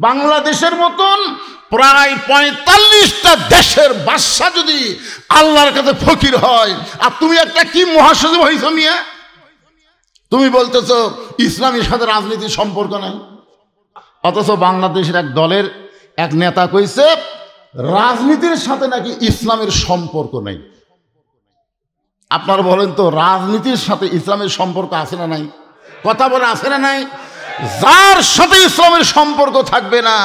বাংলাদেশের মতন প্রায় ৪৫টা দেশের বাদশা যদি আল্লাহর কাছে ফকির হয়, আর তুমি একটা কি মহাসচিব হইছো মিয়া, তুমি বলতেছো ইসলামের সাথে রাজনীতির সম্পর্ক নাই। অথচ বাংলাদেশের এক দলের এক নেতা কইছে রাজনীতির সাথে নাকি ইসলামের সম্পর্ক নাই। আপনারা বলেন তো রাজনীতির সাথে ইসলামের সম্পর্ক আছে না নাই? কথা বলে আছে না নাই? যার সাথে ইসলামের সম্পর্ক থাকবে না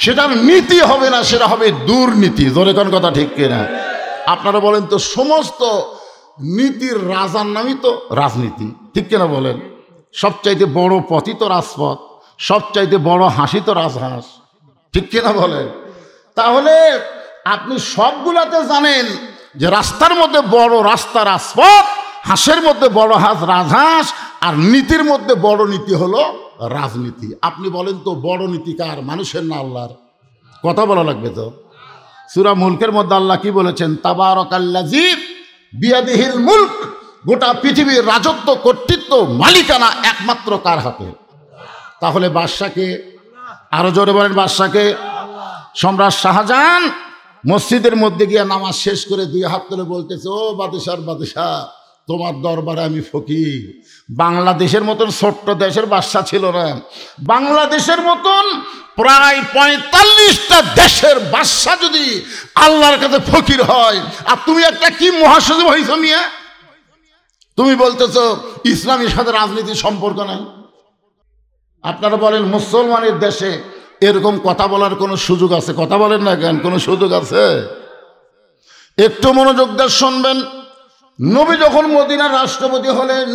সেটার নীতি হবে না, সেটা হবে দুর্নীতি। জোরে কোন কথা ঠিক কিনা? আপনারা বলেন তো সমস্ত নীতির রাজার নামই তো রাজনীতি, ঠিক কিনা বলেন? সবচাইতে বড় পথই তো রাজপথ, সবচাইতে বড় হাসি তো রাজহাঁস, ঠিক কিনা বলেন? তাহলে আপনি সবগুলাতে জানেন যে রাস্তার মধ্যে বড় রাস্তা রাজপথ, হাঁসের মধ্যে বড় হাঁস রাজহাঁস, আর নীতির মধ্যে বড় নীতি হলো রাজনীতি। আপনি বলেন তো বড় নীতি কার, মানুষের না আল্লাহর? কথা বলা লাগবে তো। সূরা মুলকের মধ্যে আল্লাহ কি বলেছেন? তাবারাকাল্লাযী বিয়াদিহিল মুলক, গোটা পৃথিবীর রাজত্ব কর্তৃত্ব মালিকানা একমাত্র কার হাতে? তাহলে বাদশাকে, আরো জোরে বলেন বাদশাকে। সম্রাট শাহজাহান মসজিদের মধ্যে গিয়ে নামাজ শেষ করে দুই হাত তুলে বলতেছে, ও বাদশার বাদশাহ, তোমার দরবারে আমি ফকির। বাংলাদেশের মতন ছোট্ট দেশের বাদশা ছিল না, বাংলাদেশের মতন প্রায় ৪৫টা দেশের বাদশা যদি আল্লাহর কাছে ফকির হয়, আর তুমি একটা কি মহাসচিব হইছো মিয়া, তুমি বলতেছো ইসলামের সাথে রাজনীতির সম্পর্ক নাই। আপনারা বলেন মুসলমানের দেশে এরকম কথা বলার কোনো সুযোগ আছে? কথা বলেন না কেন? কোনো সুযোগ আছে? একটু মনোযোগ দিয়ে শুনবেন। নবী যখন মদিনার রাষ্ট্রপতি হলেন,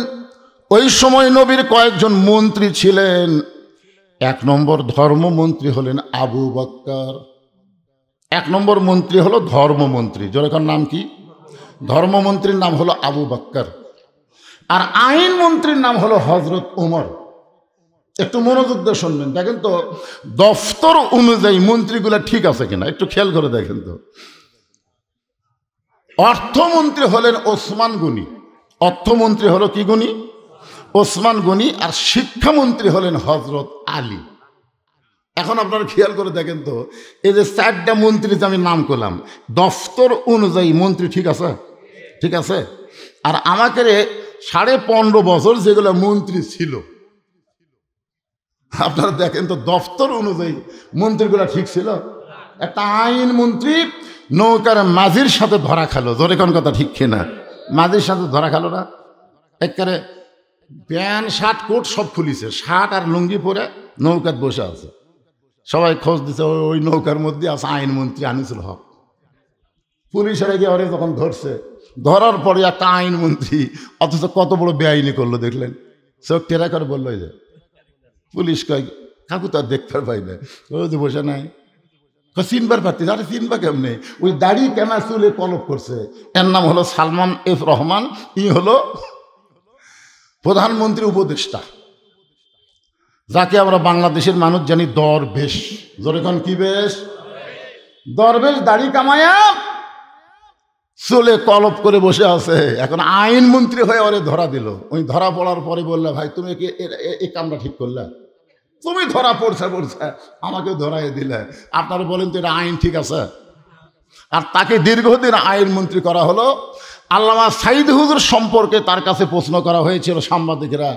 ওই সময় নবীর কয়েকজন মন্ত্রী ছিলেন। ১ নম্বর ধর্মমন্ত্রী হলেন আবু বকর। ১ নম্বর মন্ত্রী হলো ধর্মমন্ত্রী। যেরকম নাম কি? ধর্মমন্ত্রীর নাম হলো আবু বকর, আর আইন মন্ত্রীর নাম হলো হযরত ওমর। একটু মনোযোগ দিয়ে শুনবেন। দেখেন তো দফতর অনুযায়ী মন্ত্রীগুলা ঠিক আছে কিনা, একটু খেয়াল করে দেখেন তো। অর্থমন্ত্রী হলেন ওসমান গনি, অর্থমন্ত্রী হলো কি গনি? ওসমান গনি। আর শিক্ষামন্ত্রী হলেন হযরত আলী। এখন আপনারা খেয়াল করে দেখেন তো, এই যে 4টা মন্ত্রী যে আমি নাম করলাম, দফতর অনুযায়ী মন্ত্রী ঠিক আছে? ঠিক আছে। আর আমাকে 15.5 বছর যেগুলো মন্ত্রী ছিল, আপনারা দেখেন তো দফতর অনুযায়ী মন্ত্রীগুলো ঠিক ছিল? একটা আইন মন্ত্রী নৌকার মাঝির সাথে ধরা খেলো। জোরে কোন কথা ঠিক কিনা? মাঝির সাথে ধরা খেলো না? একেবারে প্যান্ট শার্ট কোট সব খুলিছে, শার্ট আর লুঙ্গি পরে নৌকার বসে আছে। সবাই খোঁজ দিছে, ওই নৌকার মধ্যে আছে আইনমন্ত্রী আনিসুল হক। পুলিশেরা গিয়ে ওরে যখন ধরছে, ধরার পরে একটা আইনমন্ত্রী, অথচ কত বড় বেআইনি করলো দেখলেন? চোখ টেরা করে বললো, যে পুলিশ কয় কাকু তার দেখতে পাই না, ওই যে বসে নাই। চিনবার পারতি? আরে চিনবা কেমনে? ওই দাড়ি কেনা চুলে কলপ করছে, এর নাম হলো সালমান এফ রহমান। ই হলো প্রধানমন্ত্রী উপদেষ্টা, যাকে আমরা বাংলাদেশের মানুষ জানি দরবেশ। যেরকম কি বেশ? দরবেশ দাড়ি কামায়া চুলে কলপ করে বসে আছে। এখন আইনমন্ত্রী হয়ে ওরে ধরা দিল। ওই ধরা পড়ার পরে বললে, ভাই তুমি কি এই কামটা ঠিক করলে? তুমি ধরা পড়ছে আমাকে ধরাই দিলে। আপনারা বলেন তো এটা আইন ঠিক আছে? আর তাকে দীর্ঘদিন আইনমন্ত্রী করা হলো। আল্লামা সাইদ হুজুর সম্পর্কে তার কাছে প্রশ্ন করা হয়েছিল সাংবাদিকেরা,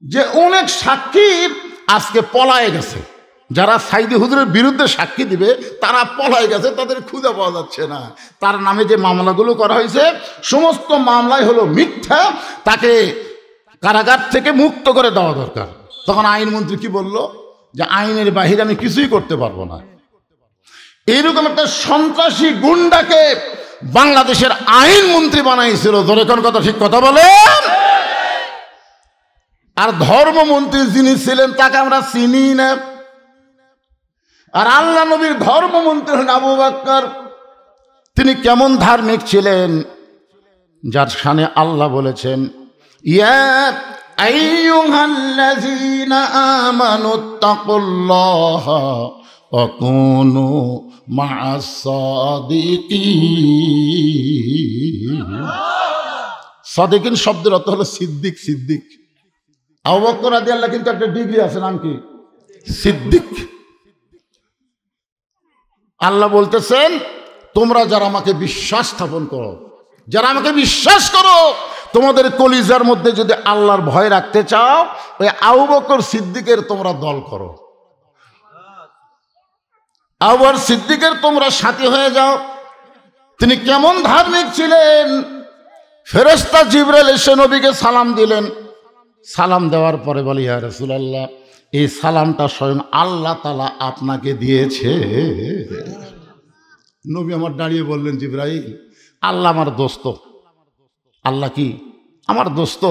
যে অনেক সাক্ষী আজকে পলায়ে গেছে, যারা সাইদি হুজুরের বিরুদ্ধে সাক্ষী দিবে তারা পলায়ে গেছে, তাদের খুঁজে পাওয়া যাচ্ছে না। তার নামে যে মামলাগুলো করা হয়েছে সমস্ত মামলাই হলো মিথ্যা, তাকে কারাগার থেকে মুক্ত করে দেওয়া দরকার। তখন আইনমন্ত্রী কি বলল? যে আইনের বাহিরে আমি কিছুই করতে পারবো না। এইরকম একটা সন্ত্রাসী গুন্ডাকে বাংলাদেশের আইনমন্ত্রী বানাইছিল। জোরে কোন কথা ঠিক? কথা বলেন। আর ধর্মমন্ত্রী যিনি ছিলেন তাকে আমরা চিনি না। আর আল্লাহ নবীর ধর্মমন্ত্রী হলেন আবু বকর। তিনি কেমন ধার্মিক ছিলেন, যার শানে আল্লাহ বলেছেন, ইয়া আইয়ুহাল্লাযীনা আমানুত্তাকুল্লাহা ওয়া কুনু মা'আস সাদিকিন। সাদিকিন শব্দের অর্থ হলো সিদ্দিক। সিদ্দিক আবু বকর রাদিয়াল্লাহু কিন্তু একটা ডিগ্রি আছে, নাম কি? সিদ্দিক। আল্লাহ বলতেছেন তোমরা যারা আমাকে বিশ্বাস স্থাপন করো, যারা আমাকে বিশ্বাস করো, তোমাদের কলিজার মধ্যে যদি আল্লাহর ভয় রাখতে চাও, ওই আবু বকর সিদ্দিকের তোমরা দল করো, আবু বকর সিদ্দিকের তোমরা সাথী হয়ে যাও। তিনি কেমন ধার্মিক ছিলেন! ফেরেশতা জিবরাইল এসে নবীকে সালাম দিলেন। সালাম দেওয়ার পরে বলে, ইয়া রাসূলুল্লাহ, এই সালামটা স্বয়ং আল্লাহ তাআলা আপনাকে দিয়েছে। নবী আমার দাঁড়িয়ে বললেন, জিবরাইল, আল্লাহ আমার দোস্ত। আল্লাহ কি? আমার দোস্ত।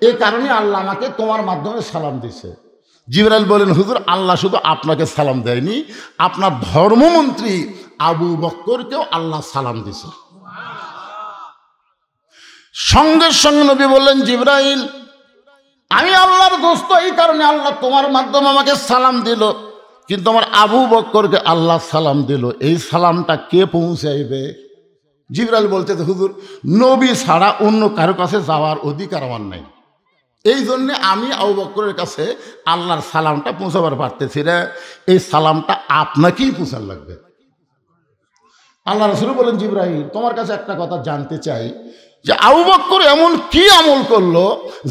এই কারণে আল্লাহ আমাকে তোমার মাধ্যমে সালাম দিছে। জিবরাইল বলেন, হুজুর, আল্লাহ শুধু আপনাকে সালাম দেয়নি, আপনার ধর্মমন্ত্রী আবু বকরকেও আল্লাহ সালাম দিছে। সঙ্গে সঙ্গে নবী বললেন, জিবরাইল, আমি আল্লাহর দোস্ত, এই কারণে আল্লাহ তোমার মাধ্যমে আমাকে সালাম দিল, কিন্তু আমার আবু বকরকে আল্লাহ সালাম দিল। এই সালামটা কে পৌঁছাইবে? জিবরাইল বলতেছে, হুজুর, নবী ছাড়া অন্য কারো কাছে যাওয়ার অধিকার আমার নাই, এই জন্যে আমি আবু বকরের কাছে আল্লাহর সালামটা পৌঁছাবার পারতেছি না, এই সালামটা আপনাকেই পৌঁছার লাগবে। আল্লাহ রাসূল বলেন, জিবরাইল, তোমার কাছে একটা কথা জানতে চাই যে আবু বকর এমন কি আমল করলো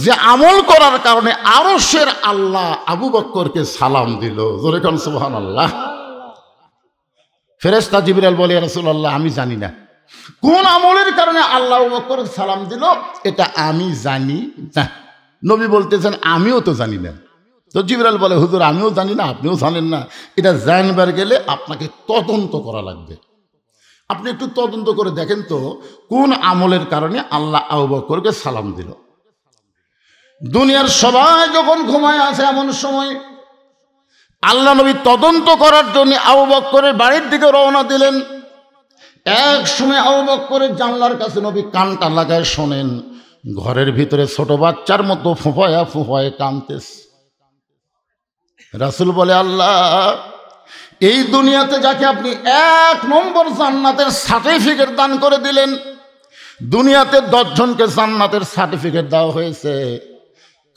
যে আমল করার কারণে আরশের আল্লাহ আবু বকরকে সালাম দিল? জোরে কোন সুবহানাল্লাহ। ফেরেশতা জিবরাইল বলে, ইয়া রাসূলুল্লাহ, আমি জানি না কোন আমলের কারণে আল্লাহ আবু বকরকে সালাম দিল, এটা আমি জানি না। নবী বলতেছেন, আমিও তো জানি না। তো জিবরাইল বলে, হুজুর, আমিও জানি না, আপনিও জানেন না, এটা জানবার গেলে আপনাকে তদন্ত করা লাগবে। আপনি একটু তদন্ত করে দেখেন তো কোন আমলের কারণে আল্লাহ আবু বকরকে সালাম দিল। দুনিয়ার সবাই যখন ঘুমায় আছে, এমন সময় আল্লাহ নবী তদন্ত করার জন্য আবু বকরের বাড়ির দিকে রওনা দিলেন। এক সময় আবু বকরের জানলার কাছে নবী কানটা লাগায় শোনেন, ঘরের ভিতরে ছোট বাচ্চার মতো ফুফায়া ফুফায়ে কাঁদতেছে। রাসূল বলে, আল্লাহ, এই দুনিয়াতে যাকে আপনি 1 নম্বর জান্নাতের সার্টিফিকেট দান করে দিলেন, দুনিয়াতে 10 জনকে জান্নাতের সার্টিফিকেট দেওয়া হয়েছে।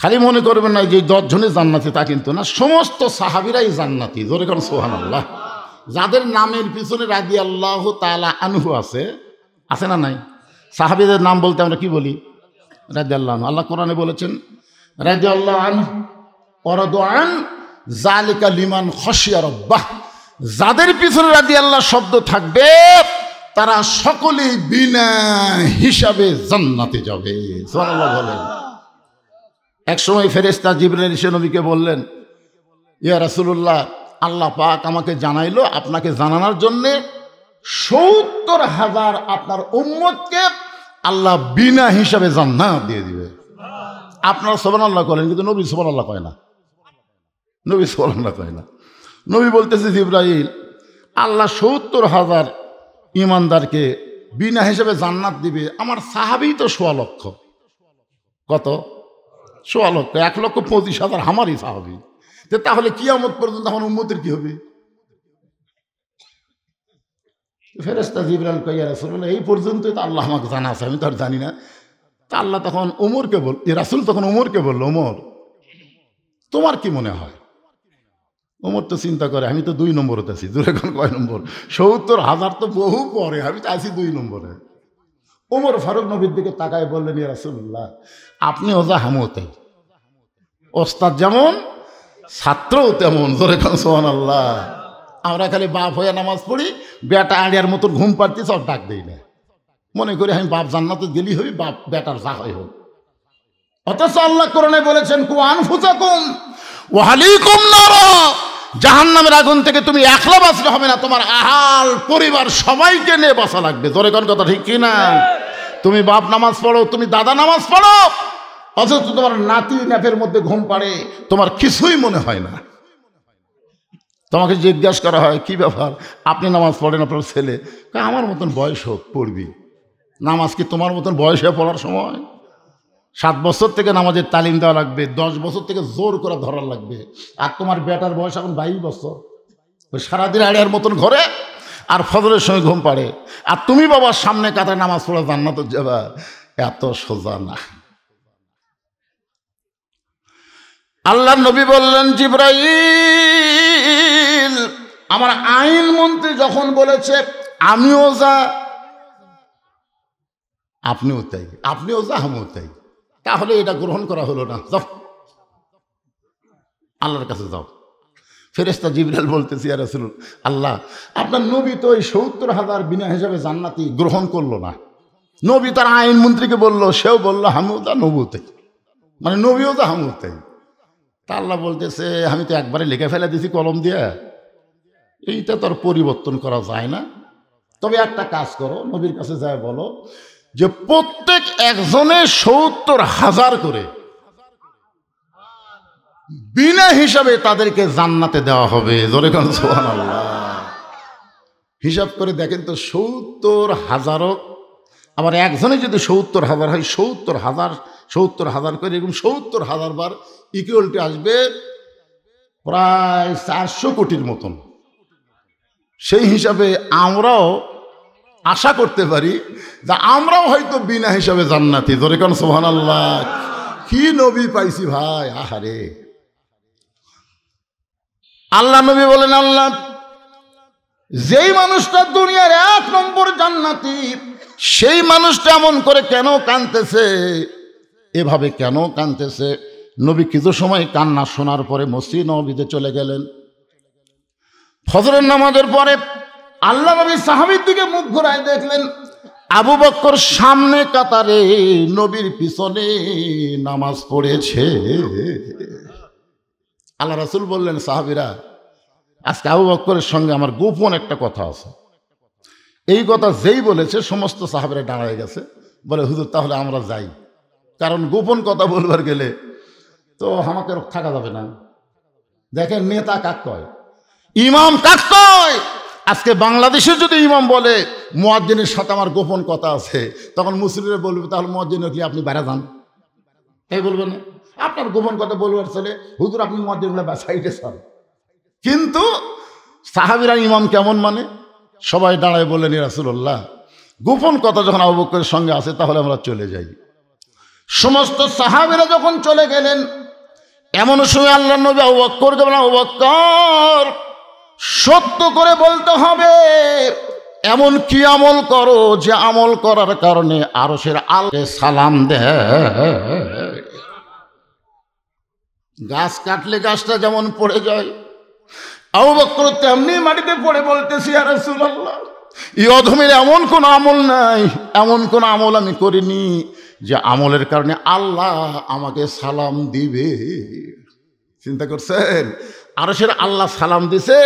খালি মনে করবেন না যে 10 জনই জান্নাতি, তা কিন্তু না, সমস্ত সাহাবীরাই জান্নাতি। জোরে কোন সুবহানাল্লাহ। যাদের নামের পিছনে রাদিয়াল্লাহু তাআলা আনহু আছে, আছে না নাই? সাহাবীদের নাম বলতে আমরা কি বলি? রাদিয়াল্লাহু আনহু। আল্লাহ কোরআনে বলেছেন, রাদিয়াল্লাহু আনহু ওয়া রাদু আন যালিকা লিমান খাশিয়া রাব্বাহ। যাদের পিছনে রাদিয়াল্লাহ শব্দ থাকবে তারা সকলেই বিনা হিসাবে জান্নাতে যাবে। সুবহানাল্লাহ বলেন। এক সময় ফেরেশতা জিবরাইল এসে নবীকে বললেন, ইয়া রাসূলুল্লাহ, আল্লাহ পাক আমাকে জানাইলো আপনাকে জানানোর জন্যে ৭০,০০০ আপনার উম্মতকে আল্লাহ বিনা হিসাবে জান্নাত দিয়ে দিবে। আপনারা সুবহানাল্লাহ করেন, কিন্তু নবী সুবহানাল্লাহ কয় না। নবী সুবহানাল্লাহ কয় না। নবী বলতেছে, জিবরাইল, আল্লাহ ৭০,০০০ ইমানদারকে বিনা হিসাবে জান্নাত দিবে। আমার সাহাবী তো ১৬ লক্ষ। কত? ১৬ লক্ষ। ১,২৫,০০০ আমারই সাহাবী। তাহলে কিয়ামত পর্যন্ত আমার উম্মতের কি হবে? ফেরেশতা জিবরাইল কয়, ইয়া রাসূলুল্লাহ, এই পর্যন্তই তো আল্লাহ আমাকে জানা আছে, আমি তো আর জানি না। তা আল্লাহ তখন ওমরকে বল, রাসূল তখন ওমরকে বলল, ওমর, তোমার কি মনে হয়? ওমর তো চিন্তা করে, আমি তো 2 নম্বরতে আছি। দূরে এখন কয় নম্বর? ৭০,০০০ তো বহু পরে, আমি তো আছি 2 নম্বরে। ওমর ফারুক নবীর দিকে তাকায় বললেন, ইয়া রাসূলুল্লাহ, আপনি ওজা হামও তাই, ওস্তাদ যেমন ছাত্রও তেমন। জোরে কোন সুবহানাল্লাহ। আমরা খালি বাপ হয়ে নামাজ পড়ি, বেটা আড়িয়ার মতো ঘুম পাড়তে সব ডাক দেই না, মনে করি আমি বাপ জান্নাতে গেলি হই, বাপ বেটার যা হয় হোক। অথচ আল্লাহ কোরআনে বলেছেন, কু আনফুসাকুম ওয়া আহলিকুম নার, জাহান্নামের আগুন থেকে তুমি একলা বাঁচলে হবে না, তোমার আহাল পরিবার সবাইকে নিয়ে বাঁচা লাগবে। জোরে কোন কথা ঠিক কি না? তুমি বাপ নামাজ পড়ো, তুমি দাদা নামাজ পড়ো, অথচ তোমার নাতি ন্যাপের মধ্যে ঘুম পাড়ে, তোমার কিছুই মনে হয় না। তোমাকে জিজ্ঞাসা করা হয়, কি ব্যাপার, আপনি নামাজ পড়েন, আপনার ছেলে? আমার মতন বয়স হোক, পড়বি। নামাজ কি তোমার মতন বয়স হয়ে পড়ার সময়? 7 বছর থেকে নামাজের তালিম দেওয়া লাগবে, 10 বছর থেকে জোর করে ধরার লাগবে। আর তোমার বেটার বয়স এখন 22 বছর, ওই সারাদিন আড়িয়ার মতন ঘরে আর ফজরের সময় ঘুম পাড়ে, আর তুমি বাবার সামনে কাতায় নামাজ পড়া জান্নাতে যাবা, এত সোজা না। আল্লাহ নবী বললেন, জিবরাইল, আমার আইনমন্ত্রী যখন বলেছে আমিও যা আপনিও তাই, আপনিও যা আমিও তাই, তাহলে এটা গ্রহণ করা হলো না। যাও আল্লাহর কাছে যাও। ফেরেশতা জিবরাইল বলতেছি, ইয়া রাসূলুল্লাহ, আল্লাহ আপনার নবী তো ওই ৭০,০০০ বিনা হিসাবে জান্নাতি গ্রহণ করলো না। নবী তার আইনমন্ত্রীকে বলল, সেও বলল আমিও যা নবীও তাই, মানে নবীও যা আমিও তাই। তা আল্লাহ বলতেছে, আমি তো একবারে লিখে ফেলে দিছি কলম দিয়ে, এইটা তো আর পরিবর্তন করা যায় না। তবে একটা কাজ করো, নবীর কাছে যায় বলো যে প্রত্যেক একজনের ৭০,০০০ করে বিনা হিসাবে তাদেরকে জান্নাতে দেওয়া হবে। জোরে কোন সুবহানাল্লাহ। হিসাব করে দেখেন তো, ৭০,০০০, আবার একজনে যদি ৭০,০০০ হয়, ৭০,০০০ করে এরকম ৭০,০০০ বার ইকুয়ালটি আসবে প্রায় ৪০০ কোটির মতন। সেই হিসাবে আমরাও আশা করতে পারি যে আমরাও হয়তো বিনা হিসাবে জান্নাতি। জোরে কোন সুবহানাল্লাহ। কি নবী পাইছি ভাই, আহারে। আল্লাহ নবী বলেন, আল্লাহ যেই মানুষটা দুনিয়ার ১ নম্বর জান্নাতি, সেই মানুষটা এমন করে কেন কাঁদতেছে, এভাবে কেন কাঁদতেছে? নবী কিছু সময় কান্না শোনার পরে মসজিদ নববীতে চলে গেলেন। ফজরের নামাজের পরে আল্লাহ নবী সাহাবীর দিকে মুখ ঘুরায় দেখলেন আবু বকর সামনে কাতারে নবীর পিছনে নামাজ পড়েছে। আল্লাহ রাসূল বললেন, সাহাবীরা, আজকে আবু বকরের সঙ্গে আমার গোপন একটা কথা আছে। এই কথা যেই বলেছে সমস্ত সাহাবীরা দাঁড়ায় গেছে, বলে হুজুর তাহলে আমরা যাই, কারণ গোপন কথা বলবার গেলে তো আমাকে থাকা যাবে না। দেখেন নেতা কাক কয়, ইমাম কাক কয়। আজকে বাংলাদেশে যদি ইমাম বলে মুয়াজ্জিনের সাথে আমার গোপন কথা আছে, তখন মুসলিমরা বলবে তাহলে মুয়াজ্জিনের কি আপনি বাইরে যান, এই বলবেন না আপনার গোপন কথা বলবার চলে, হুজুর আপনি মুয়াজ্জিনগুলো সাইডে সর। কিন্তু সাহাবীরা ইমাম কেমন মানে, সবাই দাঁড়ায় বললেন, ইয়া রাসূলুল্লাহ গোপন কথা যখন আবু বকরের সঙ্গে আছে তাহলে আমরা চলে যাই। সমস্ত সাহাবীরা যখন চলে গেলেন, এমন সময় আল্লাহ নবী আবু বকরকে বললেন, আবু বকর সত্য করে বলতে হবে, এমন কি আমল করো যে আমল করার কারণে আরশের আল্লাহকে সালাম দেয়। গাছ কাটলে গাছটা যেমন পড়ে যায়, আবু বকর তেমনি মাটিতে পড়ে বলতেছি, ইয়া রাসূলুল্লাহ এই অধমের এমন কোন আমল নাই, এমন কোন আমল আমি করিনি যে আমলের কারণে আল্লাহ আমাকে সালাম দিবে। চিন্তা করছেন, আরশের আল্লাহ সালাম দিছে,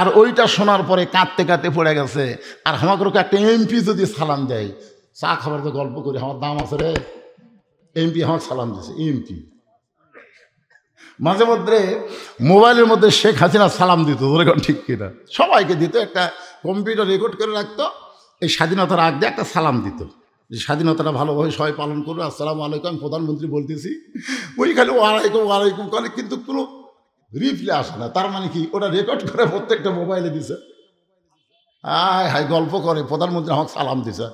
আর ওইটা শোনার পরে কাঁদতে কাঁদতে পড়ে গেছে। আর আমাকে একটা এমপি যদি সালাম দেয়, চা খাবার তো গল্প করি, আমার দাম আছে রে, এমপি আমাকে সালাম দিছে। এমপি মাঝে মধ্যে মোবাইলের মধ্যে শেখ হাসিনা সালাম দিত, ওরে কোন ঠিক কিনা, সবাইকে দিত, একটা কম্পিউটার রেকর্ড করে রাখতো, এই স্বাধীনতার আগ দিয়ে একটা সালাম দিত, যে স্বাধীনতাটা ভালোভাবে সবাই পালন করবে, আসসালামু আলাইকুম আমি প্রধানমন্ত্রী বলতেছি, ওই খালি ওয়ালাইকুম ওয়ালাইকুম করে, কিন্তু কোনো রিপ্লাই আসে না। তার মানে কি, ওটা রেকর্ড করে প্রত্যেকটা মোবাইলে দিছে, আয় হাই গল্প করে প্রধানমন্ত্রী আমাকে সালাম দিছে।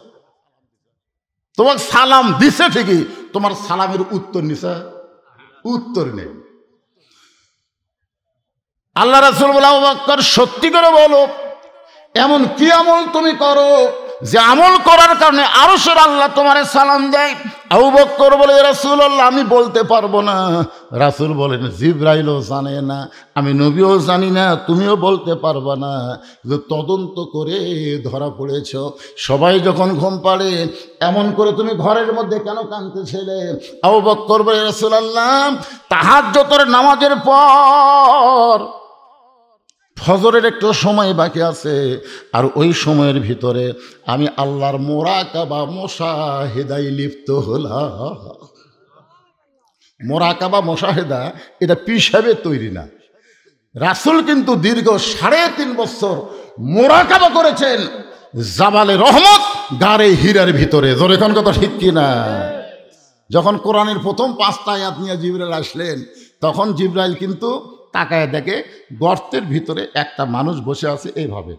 তোমাকে সালাম দিছে ঠিকই, তোমার সালামের উত্তর নিছে, উত্তর নেই। আল্লাহ রাসূল বলে, আবু বকর সত্যি করে বলো, এমন কি আমল তুমি করো যে আমল করার কারণে আরশের আল্লাহ তোমারে সালাম দেয়? আবু বকর বলে, ইয়া রাসূলুল্লাহ আমি বলতে পারবো না। রাসূল বলেন, জিবরাইলও জানে না, আমি নবীও জানি না, তুমিও বলতে পারবা না, যে তদন্ত করে ধরা পড়েছ। সবাই যখন ঘুম পাড়ে এমন করে তুমি ঘরের মধ্যে কেন কাঁদতেছিলে? আবু বকর বলে, ইয়া রাসূলুল্লাহ তাহাজ্জুদের নামাজের পর ফজরের একটু সময় বাকি আছে, আর ওই সময়ের ভিতরে আমি আল্লাহর মোরাকাবা মুশাহিদায় লিপ্ত হলাম। মোরাকাবা মুশাহিদা এটা পিসাবে তৈরি না, রাসূল কিন্তু দীর্ঘ ৩.৫ বছর মোরাকাবা করেছেন জাবালে রহমত গারে হীরার ভিতরে। জোরে কোন কথা ঠিক কিনা? যখন কোরআনের প্রথম ৫টা আয়াত নিয়ে জিবরাইল আসলেন, তখন জিবরাইল কিন্তু তাকায় দেখে গর্তের ভিতরে একটা মানুষ বসে আছে এইভাবে।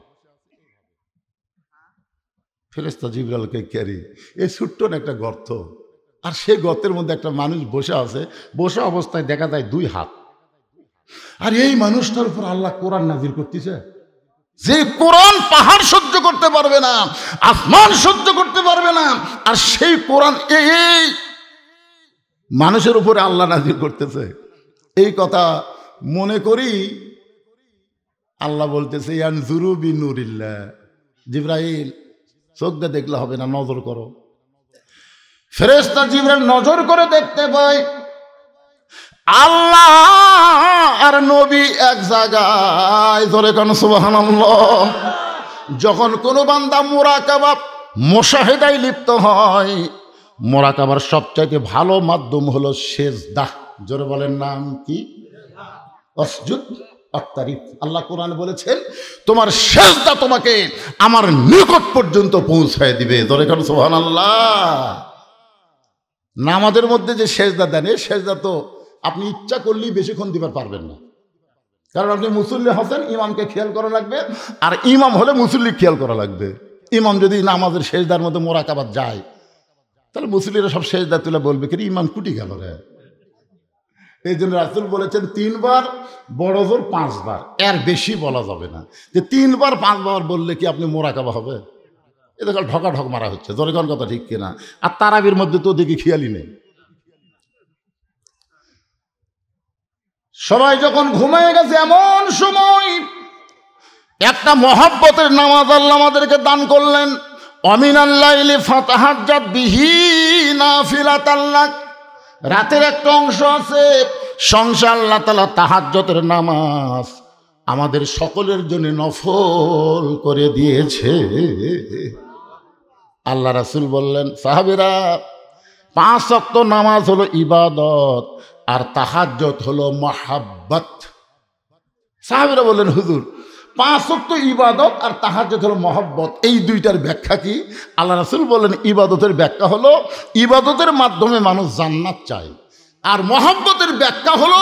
ফেরেশতা জিবরাইলকে ক্যারি, এই ছোট্ট একটা গর্ত, আর সেই গর্তের মধ্যে একটা মানুষ বসে আছে, বসে অবস্থায় দেখা যায় 2 হাত। আর এই মানুষটার উপর আল্লাহ কোরআন নাজিল করতেছে। যে কোরআন পাহাড় সহ্য করতে পারবে না, আসমান সহ্য করতে পারবে না, আর সেই কোরআন এই মানুষের উপরে আল্লাহ নাজিল করতেছে। এই কথা মনে করি আল্লাহ বলতেছে ইয়ানজুরু বিনুরিল্লাহ, জিবরাইল চোখ দিয়ে দেখলে হবে না, নজর করো। ফেরেশতা জিবরাইল নজর করে দেখতে পায় আল্লাহ আর নবী এক জায়গায়। ধরে কেন সুবহানাল্লাহ। যখন কোনো বান্দা মুরাকাবা মুশাহিদায় লিপ্ত হয়, মুরাকাবার সবচাইতে ভালো মাধ্যম হলো সেজদা। জোরে বলেন নাম কি? আসজুদ আত্তারিফ। আল্লাহ কোরআন বলেছেন তোমার সেজদা তোমাকে আমার নিকট পর্যন্ত পৌঁছায় দিবে। ধরে কেন সুবহানাল্লাহ। নামাজের মধ্যে যে সেজদা দেন, এই সেজদা তো আপনি ইচ্ছা করলেই বেশিক্ষণ দিবার পারবেন না, কারণ আপনি মুসল্লি হচ্ছেন, ইমামকে খেয়াল করা লাগবে, আর ইমাম হলে মুসল্লি খেয়াল করা লাগবে। ইমাম যদি নামাজের সেজদার মধ্যে মোরাকাবাত যায়, তাহলে মুসল্লিরা সব সেজদা তুলে বলবে কি ইমাম কুটি গেল রে। এই জন্য রাসূল বলেছেন 3 বার, বড় জোর 5 বার, এর বেশি বলা যাবে না। যে 3 বার 5 বার বললে কি আপনি মোরাকাবা হবে? এটা কাল ঢকা ঢক মারা হচ্ছে। জোরে কোন কথা ঠিক কিনা? আর তারাবির মধ্যে তো দেখি খেয়ালই নেই। সবাই যখন ঘুমিয়ে গেছে, এমন সময় একটা মহব্বতের নামাজ আল্লাহ আমাদেরকে দান করলেন। অমিনাল লাইলি ফাতাহাজ্জাত বিহি নাফিলাতাল লাক। রাতের একটা অংশ আছে, সংসার আল্লাহ তাআলা তাহাজ্জুদের নামাজ আমাদের সকলের জন্য নফল করে দিয়েছে। আল্লাহ রাসূল বললেন সাহাবীরা 5 ওয়াক্ত নামাজ হলো ইবাদত, আর তাহাজ্জুদ হলো মহাব্বত। সাহাবীরা বললেন হুজুর 5 ওয়াক্ত ইবাদত আর তাহাজ্জুদ হলো মহব্বত, এই দুইটার ব্যাখ্যা কি? আল্লাহ রাসূল বললেন ইবাদতের ব্যাখ্যা হলো ইবাদতের মাধ্যমে মানুষ জান্নাত চায়, আর মহব্বতের ব্যাখ্যা হলো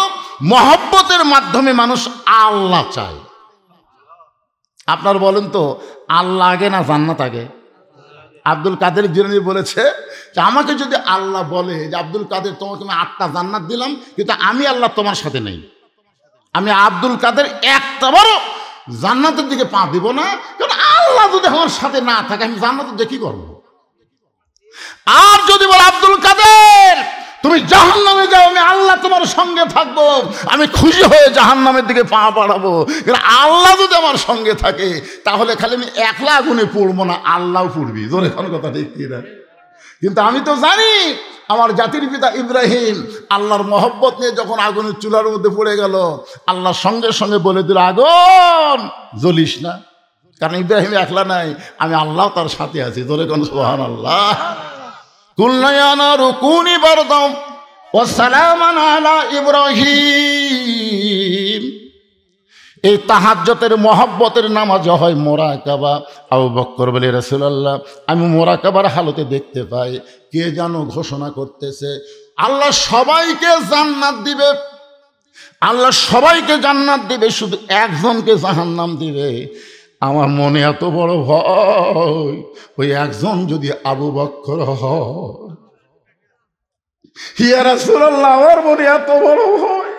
মহব্বতের মাধ্যমে মানুষ আল্লাহ চায়। আপনার বলেন তো আল্লাহ আগে না জান্নাত আগে? আব্দুল কাদের জিলানী বলেছে যে আমাকে যদি আল্লাহ বলে যে আব্দুল কাদের তোমাকে আমি 8টা জান্নাত দিলাম, কিন্তু আমি আল্লাহ তোমার সাথে নেই, আমি আব্দুল কাদের একটাবারও জান্নাতের দিকে পা দিব না, কারণ আল্লাহ যদি আমার সাথে না থাকে আমি জান্নাত দেখি করব। আর যদি বলে আব্দুল কাদের তুমি জাহান্নামে যাও, আমি আল্লাহ তোমার সঙ্গে থাকবো, আমি খুশি হয়ে জাহান্নামের দিকে পা বাড়াবো। কারণ আল্লাহ যদি আমার সঙ্গে থাকে তাহলে খালি আমি একলা আগুনে পড়বো না, আল্লাহও পড়বি। জোরে কোন কথা ঠিক কিনা? কিন্তু আমি তো জানি আমার জাতির পিতা ইব্রাহিম আল্লাহর মহব্বত নিয়ে যখন আগুনের চুলার মধ্যে পড়ে গেল, আল্লাহ সঙ্গে সঙ্গে বলে দিল আগুন জ্বলিস না, কারণ ইব্রাহিম একলা নাই, আমি আল্লাহ তার সাথে আছি। জোরে কোন সুবহানাল্লাহ। কুল্লা ইয়া নারু কুনি বারদাম ওয়া সালামান আলা ইব্রাহিম। এই তাহাজ্জুদের মহব্বতের নামাজ হয় মোরাকাবা। আবু বকর বলে রাসূলুল্লাহ আমি মোরাকাবার হালতে দেখতে পাই কে যেন ঘোষণা করতেছে আল্লাহ সবাইকে জান্নাত দিবে, আল্লাহ সবাইকে জান্নাত দিবে, শুধু একজনকে জাহান্নাম দিবে। আমার মনে এত বড় ভয়, ওই একজন যদি আবু বকর হয়। ইয়া রাসূলুল্লাহ আমার মনে এত বড় ভয়,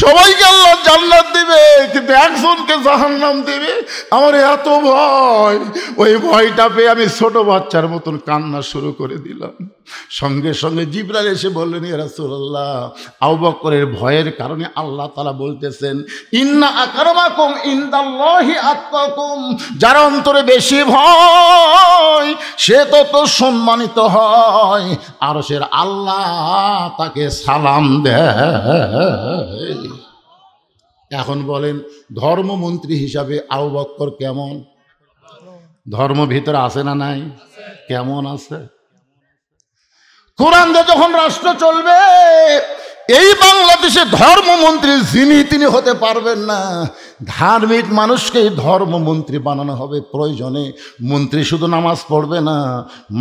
সবাইকে আল্লাহ জান্নাত দিবে কিন্তু একজনকে জাহান্নাম দিবে, আমার এত ভয়। ওই ভয়টা পেয়ে আমি ছোট বাচ্চার মতন কান্না শুরু করে দিলাম। সঙ্গে সঙ্গে জিবরাইল এসে বললেন ইয়া রাসূলুল্লাহ আবু বকরের ভয়ের কারণে আল্লাহ তাআলা বলতেছেন ইন্না আকরামাকুম ইনদাল্লাহি আতকাকুম, যার অন্তরে বেশি ভয় সে তত সম্মানিত হয়, আরশের আল্লাহ তাকে সালাম দেয়। এখন বলেন ধর্মমন্ত্রী হিসাবে আবু বকর কেমন? ধর্ম ভিতরে আছে না নাই? কেমন আছে? কোরআন দিয়ে যখন রাষ্ট্র চলবে, এই বাংলাদেশে ধর্মমন্ত্রী যিনি তিনি হতে পারবেন না, ধার্মিক মানুষকেই ধর্মমন্ত্রী বানানো হবে। প্রয়োজনে মন্ত্রী শুধু নামাজ পড়বে না,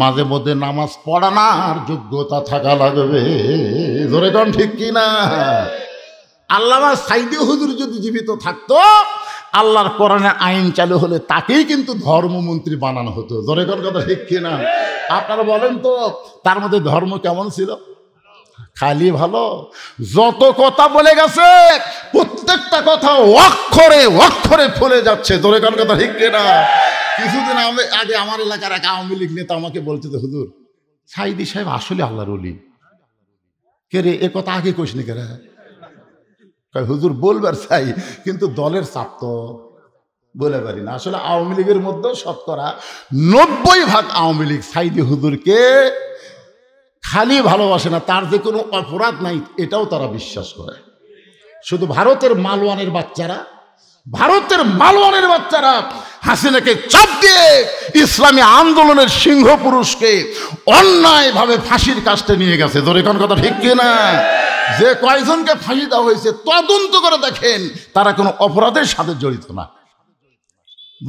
মাঝে মধ্যে নামাজ পড়ানোর যোগ্যতা থাকা লাগবে। ধরে কোন ঠিক কিনা? আল্লামা সাইদি হুজুর যদি জীবিত থাকতো, আল্লাহর কোরআনের আইন চালু হলে তাকেই কিন্তু ধর্মমন্ত্রী বানানো হতো। জোরে কোন কথা ঠিক কিনা? আপনারা বলেন তো তার মধ্যে ধর্ম কেমন ছিল? খালি ভালো, যত কথা বলে গেছে প্রত্যেকটা কথা অক্ষরে অক্ষরে ফলে যাচ্ছে। তোরে কোন কথা ঠিক না? কিছুদিন আগে আমার এলাকার এক আওয়ামী লীগ নেতা আমাকে বলছে যে হুজুর সাইদি সাহেব আসলে আল্লাহর ওলি। কে রে, এ কথা আগে কইসনি কে রে? হুজুর বলবার চাই, কিন্তু দলের চাপ তো বলে পারি না। আসলে আওয়ামী লীগের মধ্যেও শতকরা 90% আওয়ামী লীগ সাইদি হুজুরকে খালি ভালোবাসে না, তার যে কোনো অপরাধ নাই এটাও তারা বিশ্বাস করে। শুধু ভারতের মালওয়ানের বাচ্চারা হাসিনাকে চাপ দিয়ে ইসলামী আন্দোলনের সিংহ পুরুষকে অন্যায়ভাবে ফাঁসির কাস্টে নিয়ে গেছে। ধরে কোন কথা ঠিক কিনা? যে কয়জনকে ফাঁসি দেওয়া হয়েছে তদন্ত করে দেখেন তারা কোনো অপরাধের সাথে জড়িত না।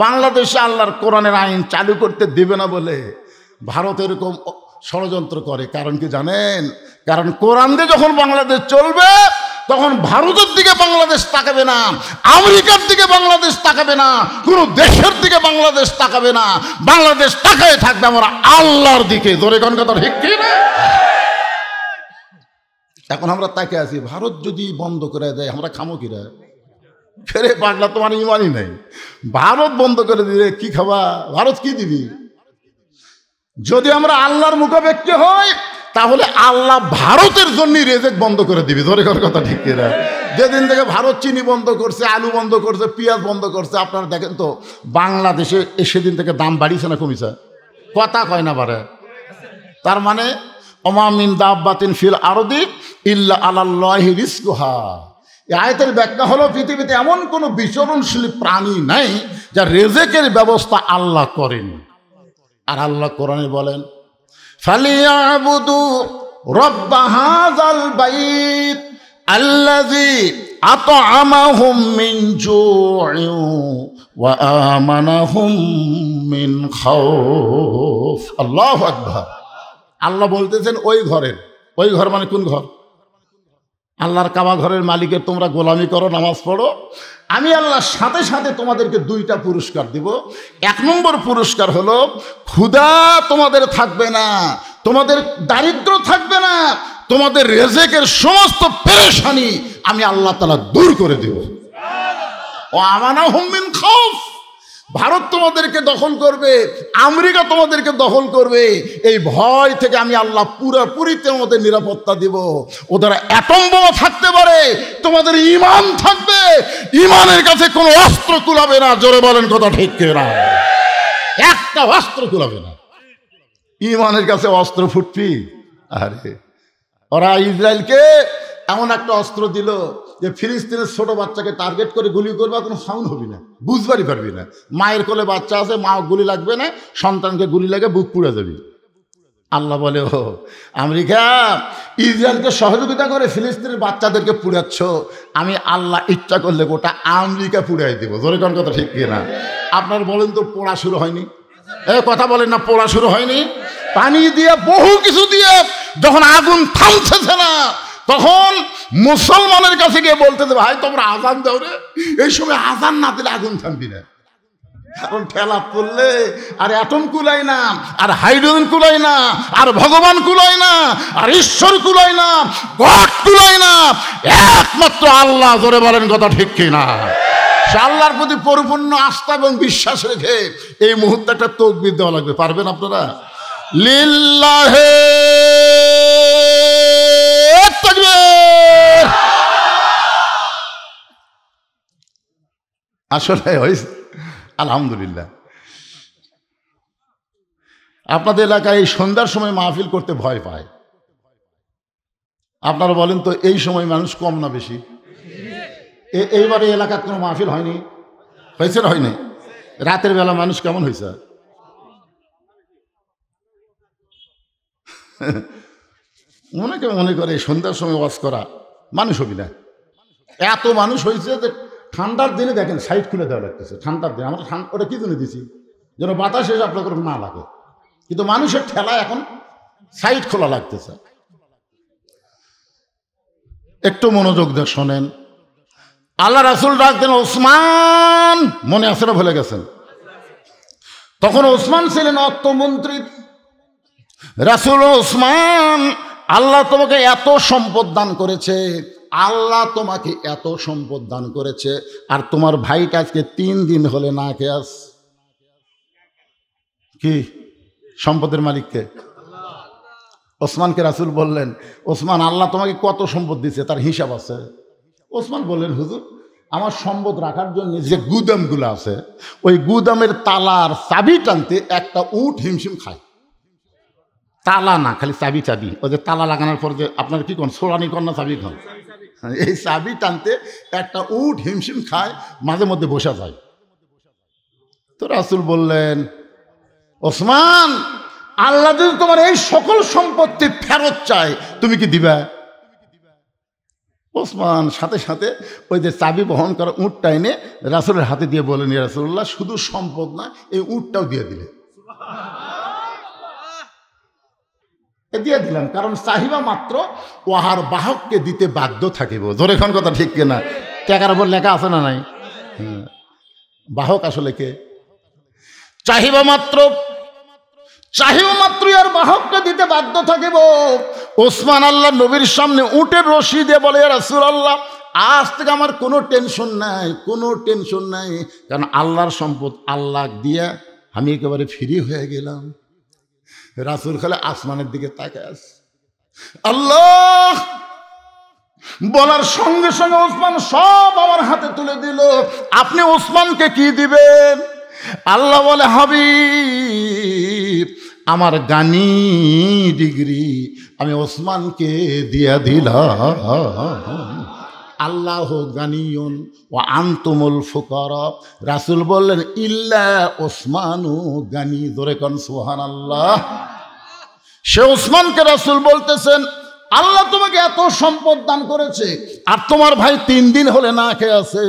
বাংলাদেশে আল্লাহর কোরআনের আইন চালু করতে দেবে না বলে ভারত এরকম ষড়যন্ত্র করে। কারণ কি জানেন? কারণ কোরআন দিয়ে যখন বাংলাদেশ চলবে তখন ভারতের দিকে বাংলাদেশ তাকাবে না, আমেরিকার দিকে বাংলাদেশ তাকাবে না, কোনো দেশের দিকে বাংলাদেশ তাকাবে না। বাংলাদেশ তাকায় থাকবে আমরা আল্লাহর দিকে। ধরে কোন কথা ঠিক না? এখন আমরা তাকে আছি, ভারত যদি বন্ধ করে দেয় আমরা খামো কিরা? ফেরে পাগলা, তোমার ইমানই নাই। ভারত বন্ধ করে দিলে কি খাবা? ভারত কি দিবি? যদি আমরা আল্লাহর মুখাপেক্ষী হই তাহলে আল্লাহ ভারতের জন্য রেজেক বন্ধ করে দিবি। ধরে কোন কথা ঠিক কিনা? যেদিন থেকে ভারত চিনি বন্ধ করছে, আলু বন্ধ করছে, পেঁয়াজ বন্ধ করছে, আপনারা দেখেন তো বাংলাদেশে সেদিন থেকে দাম বাড়িছে না কমিছে? কথা কয় না বাড়ে। তার মানে ওমা মিন দাব্বাতিন ফিল আরদি ইল্লা আলাল্লাহি রিজকুহা। এই আয়াতের ব্যাখ্যা হলো পৃথিবীতে এমন কোনো বিচরণশীল প্রাণী নাই যার রেজেকের ব্যবস্থা আল্লাহ করেন। আর আল্লাহ কোরআনে বলেন ফালিয়াবুদু রব্ব হাযাল বাইত আল্লাযী আত'আমাহুম মিন জু'ইন ওয়া আমানাহুম মিন খাউফ। আল্লাহু আকবার। আল্লাহ বলতেছেন ওই ঘর মানে কোন ঘর? আল্লাহর কাবা ঘরের মালিকের তোমরা গোলামি করো, নামাজ পড়ো, আমি আল্লাহর সাথে সাথে তোমাদেরকে 2টা পুরস্কার দিব। 1 নম্বর পুরস্কার হলো ক্ষুধা তোমাদের থাকবে না, তোমাদের দারিদ্র থাকবে না, তোমাদের রেজেকের সমস্ত পেরেশানি আমি আল্লাহ তাআলা দূর করে দেব। ও আমানাহুম মিন খাউফ। ভারত তোমাদেরকে দখল করবে, আমেরিকা তোমাদেরকে দখল করবে, এই ভয় থেকে আমি আল্লাহ পুরোপুরি তোমাদের নিরাপত্তা দিব। ওদের অ্যাটম বোমা থাকতে পারে, তোমাদের ঈমান থাকবে, ঈমানের কাছে কোনো অস্ত্র কুলাবে না। জোরে বলেন কথা ঠিক কিনা? একটা অস্ত্র কুলাবে না। ঈমানের কাছে অস্ত্র ফুটবি? আরে ওরা ইসরায়েলকে এমন একটা অস্ত্র দিল যে ফিলিস্তিনের ছোট বাচ্চাকে টার্গেট করে গুলি করবে, কোনো সাউন্ড হবে না, বুঝবারই পারবি না। মায়ের কোলে বাচ্চা আছে, মা গুলি লাগবে না, সন্তানকে গুলি লাগে বুক পুড়ে যাবি। আল্লাহ বলে ও আমেরিকা ইসরায়েলকে সহযোগিতা করে ফিলিস্তিনের বাচ্চাদেরকে পুড়াচ্ছ, আমি আল্লাহ ইচ্ছা করলে গোটা আমেরিকা পুড়াই দেবো। জোরে কোন কথা ঠিক কিনা? আপনার বলেন তো পোড়া শুরু হয়নি? কথা বলেন না, পোড়া শুরু হয়নি? পানি দিয়ে বহু কিছু দিয়ে যখন আগুন থামছে না, তখন মুসলমানের কাছে গিয়ে বলতেছে ভাই তোমরা আজান দাও রে। এই সময় আজান না দিলে আগুন থামবি না। কারণ ঠেলা পড়লে আর অ্যাটম কুলাই না, আর হাইড্রোজেন কুলাই না, আর ভগবান কুলাই না, আর ঈশ্বর কুলাই না, গড কুলাই না, একমাত্র আল্লাহ। জোরে বলেন কথা ঠিক কিনা? আল্লাহর প্রতি পরিপূর্ণ আস্থা এবং বিশ্বাস রেখে এই মুহূর্তে একটা তাকবীর দেওয়া লাগবে। পারবেন আপনারা? লিল্লাহে তাকবীর। আসলে হয়েছে আলহামদুলিল্লাহ। আপনাদের এলাকায় এই সন্ধ্যার সময় মাহফিল করতে ভয় পায়। আপনারা বলেন তো এই সময় মানুষ কম না বেশি? এইবারে এলাকার কোনো মাহফিল হয়নি? হয়েছে না হয়নি? রাতের বেলা মানুষ কেমন হয়েছে? অনেকে মনে করে সন্ধ্যার সময় ওয়াজ করা মানুষ হবি না। এত মানুষ হয়েছে যে ঠান্ডার দিনে দেখেন সাইড খুলে দেওয়া লাগতেছে। ঠান্ডার দিনে আমরা ওটা কি জন্য দিছি? যেন বাতাস এসে আপনাদের না লাগে। কিন্তু মানুষের ঠেলা এখন সাইড খোলা লাগতেছে। একটু মনোযোগ দিয়ে শোনেন। আল্লাহ রাসূল ডাকতেন ওসমান, মনে আছে না ভুলে গেছেন? তখন ওসমান ছিলেন অর্থমন্ত্রী। রাসূল ওসমান আল্লাহ তোমাকে এত সম্পদ দান করেছে, আল্লাহ তোমাকে এত সম্পদ দান করেছে, আর তোমার ভাইটা আজকে 3 দিন হলে না খেয়ে আস। কি সম্পদের মালিককে? ওসমানকে রাসূল বললেন, ওসমান, আল্লাহ তোমাকে কত সম্পদ দিয়েছে তার হিসাব আছে? ওসমান বললেন, হুজুর, আমার সম্পদ রাখার জন্য যে গুদামগুলো আছে, ওই গুদামের তালার চাবি টানতে একটা উট হিমশিম খায়। তালা না, খালি চাবি চাবি, ওই যে তালা লাগানোর পর যে আপনার কি কোন সোলানি কন্যা চাবি খান, এই চাবি টানতে একটা উট হিমশিম খায়, মাঝে মধ্যে বসা যায়। তো রাসূল বললেন, ওসমান, আল্লাহ যদি তোমার এই সকল সম্পত্তি ফেরত চায়, তুমি কি দিবা? ওসমান সাথে সাথে ওই যে চাবি বহন করা উটটা এনে রাসূলের হাতে দিয়ে বলেন, ইয়া রাসূলুল্লাহ, শুধু সম্পদ না, এই উটটাও দিয়ে দিলে। দিয়ে দিলাম, কারণ চাহিবা মাত্র ওহার বাহককে দিতে বাধ্য থাকিব। জোরে কোন কথা ঠিক কিনা? টাকার উপর লেখা আছে না নাই? বাহক আসলে কে? চাহিবা মাত্রই আর বাহককে দিতে বাধ্য থাকিব। ওসমান আল্লাহ নবীর সামনে উটের রশি দিয়ে বলে, ইয়া রাসূলুল্লাহ, আজ থেকে আমার কোনো টেনশন নাই, কারণ আল্লাহর সম্পদ আল্লাহ দিয়া আমি একেবারে ফ্রি হয়ে গেলাম। রাসূল খালি আসমানের দিকে তাকায় আছে। আল্লাহ বলার সঙ্গে সঙ্গে ওসমান সব আমার হাতে তুলে দিল। আপনি ওসমানকে কি দিবেন? আল্লাহ বলে, হাবিব, আমার গানি ডিগ্রি আমি ওসমানকে দিয়া দিলাম। আল্লাহ গানিয়ুন ওয়া আনতুমুল ফুকারা। রাসূল বললেন, ইল্লা ওসমানু গানি। জোরে কোন সুবহানাল্লাহ। সে ওসমানকে রাসূল বলতেছেন, আল্লাহ তোমাকে এত সম্পদ দান করেছে, আর তোমার ভাই 3 দিন হলে না খেয়ে আছে,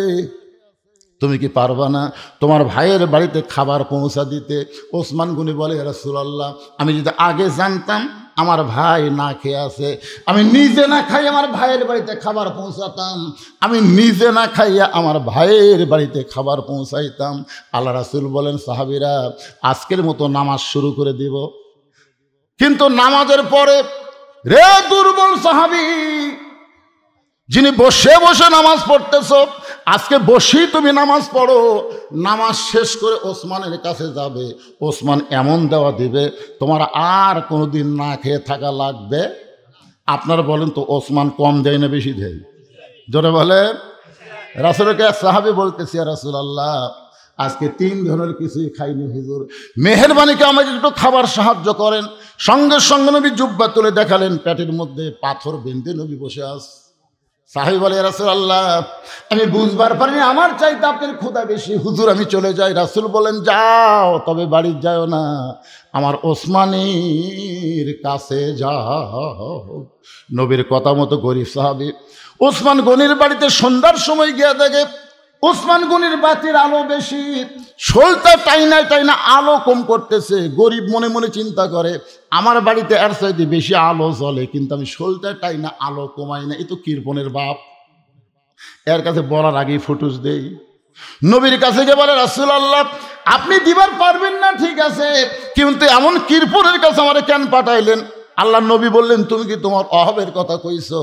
তুমি কি পারবা না তোমার ভাইয়ের বাড়িতে খাবার পৌঁছা দিতে? ওসমান গনি বলে, ইয়া রাসূলুল্লাহ, আমি যদি আগে জানতাম আমার ভাই না খেয়ে আছে, আমি নিজে না খাই আমার ভাইয়ের বাড়িতে খাবার পৌঁছাতাম, আমি নিজে না খাইয়া আমার ভাইয়ের বাড়িতে খাবার পৌঁছাইতাম। আল্লাহ রাসূল বলেন, সাহাবীরা, আজকের মতো নামাজ শুরু করে দিব। কিন্তু নামাজের পরে, রে দুর্বল সাহাবী, যিনি বসে বসে নামাজ পড়তেছ, আজকে বসেই তুমি নামাজ পড়ো। নামাজ শেষ করে ওসমানের কাছে যাবে, ওসমান এমন দেওয়া দিবে তোমার আর কোনোদিন না খেয়ে থাকা লাগবে। আপনারা বলেন তো, ওসমান কম দেয় না বেশি দেয়? জোরে বলেন। রাসূলকে সাহাবী বলতেছি, ইয়া রাসূলুল্লাহ, আজকে 3 ধরনের কিছুই খাইনি হুজুর, মেহেরবানিকে আমাকে একটু খাবার সাহায্য করেন। সঙ্গে সঙ্গে নবী জুব্বা তুলে দেখালেন, পেটের মধ্যে পাথর বেঁধে নবী বসে আছে। সাহাবী বলে, ইয়া রাসূলুল্লাহ, আমি বুঝবার পারিনি আমার চাইতে আপনার ক্ষুধা বেশি, হুজুর আমি চলে যাই। রাসূল বলেন, যাও, তবে বাড়ি যাও না, আমার ওসমানের কাছে যাও। নবীর কথা মতো গরিব সাহাবী ওসমান গনির বাড়িতে সন্ধ্যার সময় গিয়ে দেখে ওসমান গনির বাতির আলো বেশি, শোলটা টাইনা আলো কম করতেছে। গরিব মনে মনে চিন্তা করে, আমার বাড়িতে এর চাইতে বেশি আলো জ্বলে, কিন্তু আমি শোলটা টাইনা আলো কমাই না, এ তো কৃপণের বাপ। এর কাছে বলার আগেই ফুটুস দেই। নবীর কাছে গিয়ে বলে, রাসূলুল্লাহ, আপনি দিবার পারবেন না ঠিক আছে, কিন্তু এমন কৃপণের কাছে আমারে কেন পাঠাইলেন? আল্লাহ নবী বললেন, তুমি কি তোমার অভাবের কথা কইছো?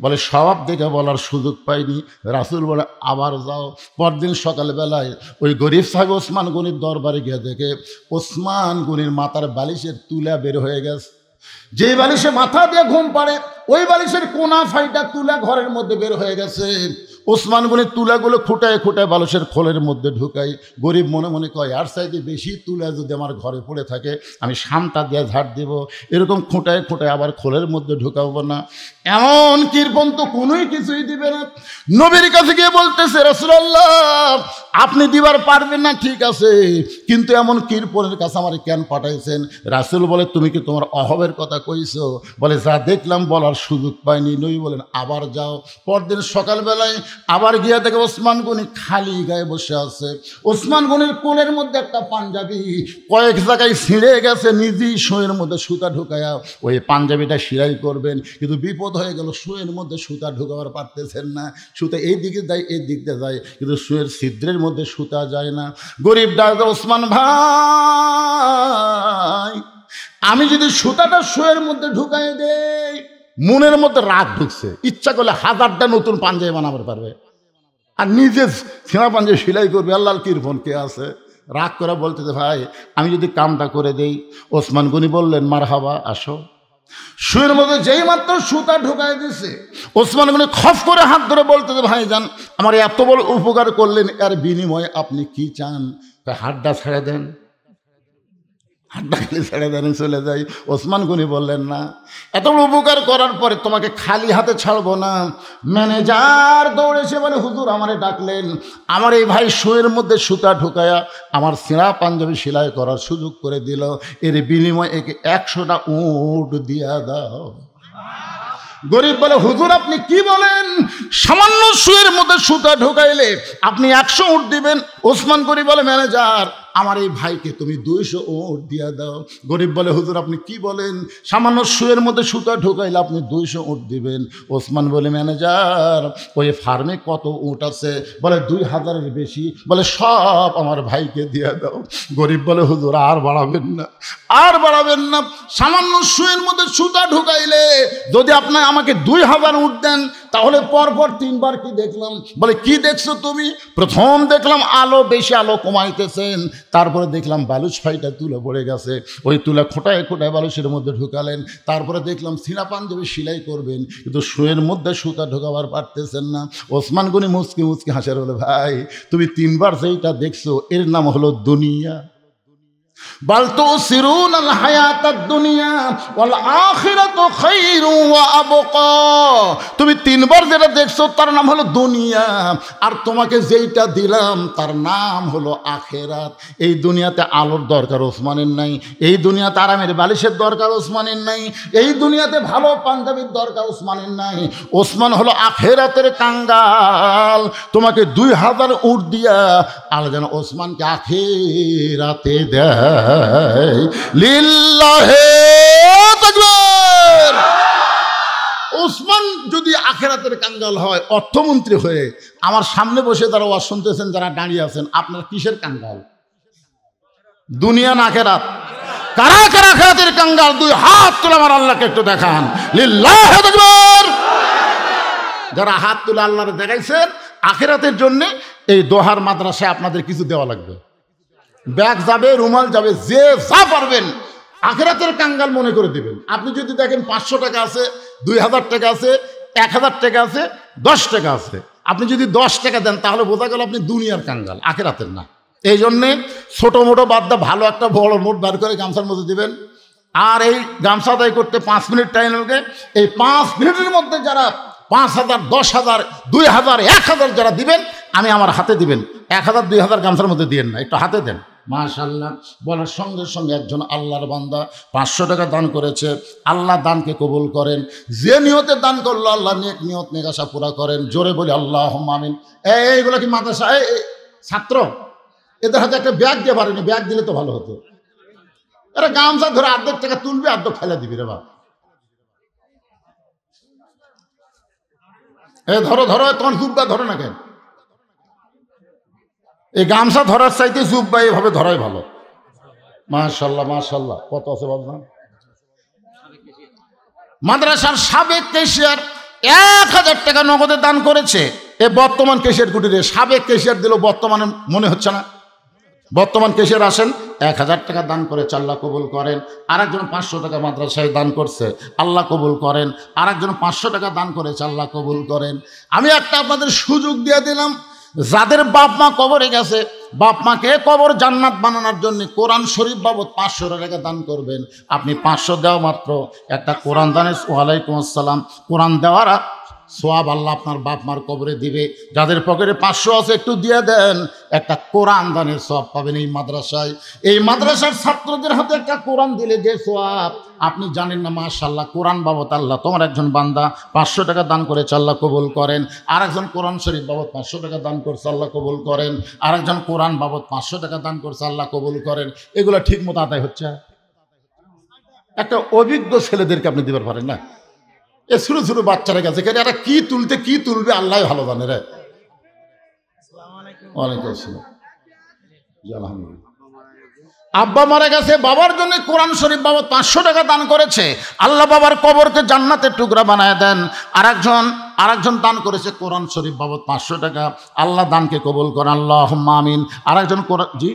বলে, স্বভাব দেখে বলার সুযোগ পাইনি। রাসূল বলে, আবার যাও। পরদিন সকালবেলায় ওই গরিব সাহেব ওসমান গনির দরবারে গিয়ে দেখে ওসমান গনির মাথার বালিশের তুলা বের হয়ে গেছে। যেই বালিশে মাথা দিয়ে ঘুম পাড়ে, ওই বালিশের কোনা ফাইটা তুলা ঘরের মধ্যে বের হয়ে গেছে। ওসমান গনির তুলাগুলো খুঁটায় বালিশের খোলের মধ্যে ঢুকাই। গরিব মনে মনে কয়, আর চাইতে বেশি তুলা যদি আমার ঘরে পড়ে থাকে, আমি শামটা দিয়ে ঝাড় দেব, এরকম খুঁটায় আবার খোলের মধ্যে ঢুকাবো না। এমন কৃপণ তো কোনোই কিছুই দিবে না। নবীর কাছে গিয়ে বলতেছে, রাসূলুল্লাহ, আপনি দিবার পারবেন না ঠিক আছে, কিন্তু এমন কৃপণের কাছে আমার কেন পাঠাইছেন? রাসূল বলে, তুমি কি তোমার অভাবের কথা কইছো? বলে, যা দেখলাম বলার সুযোগ পাইনি। নবী বলেন, আবার যাও। পরদিন সকালবেলায় আবার গিয়া দেখে ওসমান গনি খালি গায়ে বসে আছে। ওসমান গনির কোলের মধ্যে একটা পাঞ্জাবি কয়েক জায়গায় ছিঁড়ে গেছে, নিজেই শুয়ের মধ্যে সুতা ঢুকায়া ওই পাঞ্জাবিটা সিলাই করবেন, কিন্তু বিপদ হয়ে গেল, শুয়ের মধ্যে সুতা ঢুকাবার পারতেছেন না। সুতা এই দিকে যায়, এই দিকতে যায়, কিন্তু শুয়ের ছিদ্রের মধ্যে সুতা যায় না। গরিব ডাক্তার, ওসমান ভাই, আমি যদি সুতাটা শুয়ের মধ্যে ঢুকাই দেই, মনের মধ্যে রাগ ঢুকছে, ইচ্ছা করলে 1000টা নতুন পাঞ্জাবি বানাতে পারবে, আর নিজে ছেঁড়া পাঞ্জাবি সেলাই করবে। আল্লাহর কৃপণ কে আছে? রাগ করে বলতেছে, ভাই আমি যদি কামটা করে দেই। ওসমান গনি বললেন, মারহাবা, আসো। শুয়ের মধ্যে যেই মাত্র সুতা ঢুকাই দিছে, ওসমান গনি খপ করে হাত ধরে বলতেছে, ভাই যান, আমার এত বড় উপকার করলেন, এর বিনিময়ে আপনি কি চান? হাতটা ছেড়ে দেন, হাতটা খালি ছেড়ে দেন, চলে যাই। ওসমান গনি বললেন, না, এত বড় উপকার করার পরে তোমাকে খালি হাতে ছাড়বো না। ম্যানেজার দৌড়ে এসে বলে, হুজুর আমারে ডাকলেন, আমার এই ভাই শুয়ের মধ্যে সুতা ঢুকায়া আমার ছেঁড়া পাঞ্জাবি সেলাই করার সুযোগ করে দিল, এর বিনিময়ে একে 100টা উট দিয়া দাও। গরিব বলে, হুজুর আপনি কি বলেন? সামান্য শুয়ের মধ্যে সুতা ঢুকাইলে আপনি 100 উট দিবেন? ওসমান গনি বলে, ম্যানেজার আমার এই ভাইকে তুমি 200 উট দিয়া দাও। গরিব বলে, হুজুর আপনি কি বলেন? সামান্য শুয়ের মধ্যে সুতা ঢুকাইলে আপনি 200 উট দিবেন? ওসমান বলে, ম্যানেজার ওই ফার্মে কত উট আছে? বলে 2000-এর বেশি। বলে সব আমার ভাইকে দিয়া দাও। গরিব বলে, হুজুর আর বাড়াবেন না, আর বাড়াবেন না। সামান্য শুয়ের মধ্যে সুতা ঢুকাইলে যদি আপনি আমাকে 2000 উট দেন, তাহলে পরপর 3 বার কি দেখলাম? বলে, কি দেখছো তুমি? প্রথম দেখলাম আলো বেশি আলো কমাইতেছেন, তারপরে দেখলাম বালুচ ফাইটা তুলে পড়ে গেছে, ওই তুলা খোটায় খোটায় বালুচের মধ্যে ঢুকালেন। তারপরে দেখলাম ছিঁড়া পাঞ্জাবি সেলাই করবেন, কিন্তু শুয়ের মধ্যে সুতা ঢোকাবার পারতেছেন না। ওসমান গনি মুচকি মুচকি হাসে, বলে, ভাই তুমি 3 বার যেইটা দেখছো এর নাম হলো দুনিয়া। বাল তুসিরুনাল হায়াতাদ দুনিয়া ওয়াল আখিরাতু খায়রুন ওয়া আবকা। তুমি 3 বার যেটা দেখছো তার নাম হলো দুনিয়া, আর তোমাকে যেইটা দিলাম তার নাম হলো আখিরাত। এই দুনিয়াতে আলোর দরকার ওসমানের নাই, এই দুনিয়াতে আরামের বালিশের দরকার ওসমানের নাই, এই দুনিয়াতে ভালো পাঞ্জাবির দরকার ওসমানের নাই। ওসমান হলো আখিরাতের কাঙ্গাল। তোমাকে 2000 উট দিয়া আল্লাহ যেন ওসমানকে আখিরাতে দেয়। লিল্লাহে তাকবীর। ওসমান যদি আখিরাতের কাঙ্গাল হয়, অর্থমন্ত্রী হয়ে আমার সামনে বসে যারা ওয়াজ শুনতেছেন, যারা দাঁড়িয়ে আছেন, আপনার কিসের কাঙ্গাল? দুনিয়া না আখিরাত? কারা কারা আখিরাতের কাঙ্গাল? 2 হাত তুলে আমার আল্লাহকে একটু দেখান। লিল্লাহে তাকবীর। যারা হাত তুলে আল্লাহরে দেখাইছেন, আখিরাতের জন্য এই দোহার মাদ্রাসায় আপনাদের কিছু দেওয়া লাগবে। ব্যাগ যাবে, রুমাল যাবে, যে যা পারবেন আখিরাতের কাঙ্গাল মনে করে দিবেন। আপনি যদি দেখেন 500 টাকা আছে, 2000 টাকা আছে, 1000 টাকা আছে, 10 টাকা আছে, আপনি যদি 10 টাকা দেন তাহলে বোঝা গেল আপনি দুনিয়ার কাঙ্গাল, আখিরাতের না। এই জন্যে ছোটো মোটো বাদ দা ভালো একটা বড় নোট বার করে গামছার মধ্যে দিবেন। আর এই গামছা আদায় করতে 5 মিনিট টাইম লাগে। এই 5 মিনিটের মধ্যে যারা 5000, 10,000, 2000, 1000 যারা দিবেন, আমি আমার হাতে দিবেন। 1000, 2000 গামছার মধ্যে দিয়েন না, একটু হাতে দেন। মাশাআল্লাহ বলার সঙ্গে সঙ্গে একজন আল্লাহর বান্দা 500 টাকা দান করেছে। আল্লাহ দানকে কবুল করেন। যে নিয়তে দান করলো আল্লাহ নেক নিয়ত নেক আশা পুরা করেন। জোরে বলি আল্লাহুম্মা আমিন। এইগুলো কি মাদ্রাসা ছাত্র? এদের হাতে একটা ব্যাগ দিয়ে পারেনি, ব্যাগ দিলে তো ভালো হতো। এরা গামছা ধরে 1/2 টাকা তুলবে, 1/2 ফেলে দিবি রে বাবা। ধরো ধরো, তোমার জুব্বা ধরো না কেন? এই গামছা ধরার চাইতে জুব্বা এইভাবে ধরাই ভালো। মাশাআল্লাহ মাশাআল্লাহ। কত আছে বাবা? মাদ্রাসার সাবেক ক্যাশিয়ার 1000 টাকা নগদে দান করেছে। এ বর্তমান ক্যাশিয়ার কুটিরে সাবেক ক্যাশিয়ার দিল, বর্তমানে মনে হচ্ছে না। বর্তমান ক্যাশিয়ার আসেন, 1000 টাকা দান করেছে, আল্লাহ কবুল করেন। আরেকজন 500 টাকা মাদ্রাসায় দান করছে, আল্লাহ কবুল করেন। আরেকজন 500 টাকা দান করেছে, আল্লাহ কবুল করেন। আমি একটা আপনাদের সুযোগ দিয়ে দিলাম, যাদের বাপ মা কবরে গেছে, বাপ মাকে কবর জান্নাত বানানোর জন্য কোরআন শরীফ বাবদ 500 টাকা দান করবেন। আপনি 500 দেওয়া মাত্র একটা কোরআন দানের, ওয়ালাইকুম আসসালাম, কোরআন দেওয়ার সোয়াব আল্লাহ আপনার বাপ মার কবরে দিবে। যাদের পকেটে 500 আছে একটু দিয়ে দেন, একটা কোরআন দানের সোয়াব পাবেন এই মাদ্রাসায়। এই মাদ্রাসার ছাত্রদের হাতে একটা কোরআন দিলে যে সোয়াব আপনি জানেন না। মাশাআল্লাহ, কোরআন বাবদ আল্লাহ তোমার একজন বান্দা 500 টাকা দান করেছে, আল্লাহ কবুল করেন। আরেকজন কোরআন শরীফ বাবদ 500 টাকা দান করছে, আল্লাহ কবুল করেন। আরেকজন কোরআন বাবদ 500 টাকা দান করছে, আল্লাহ কবুল করেন। এগুলো ঠিক মতো আদায় হচ্ছে? একটা অভিজ্ঞ ছেলেদেরকে আপনি দিবার পারেন না। এ ছোটো ছোটো বাচ্চারা গেছে, এরা কি তুলবে আল্লাহ ভালো জানে রে। ওয়ালাইকুম আসসালাম। জি আলহামদুলিল্লাহ। আব্বা মারা গেছে, বাবার জন্য কোরআন শরীফ বাবদ 500 টাকা দান করেছে, আল্লাহ বাবার কবরকে জান্নাতের টুকরা বানায় দেন। আরেকজন দান করেছে কোরআন শরীফ বাবদ 500 টাকা, আল্লাহ দানকে কবুল করেন, আল্লাহুম্মা আমিন। আরেকজন জি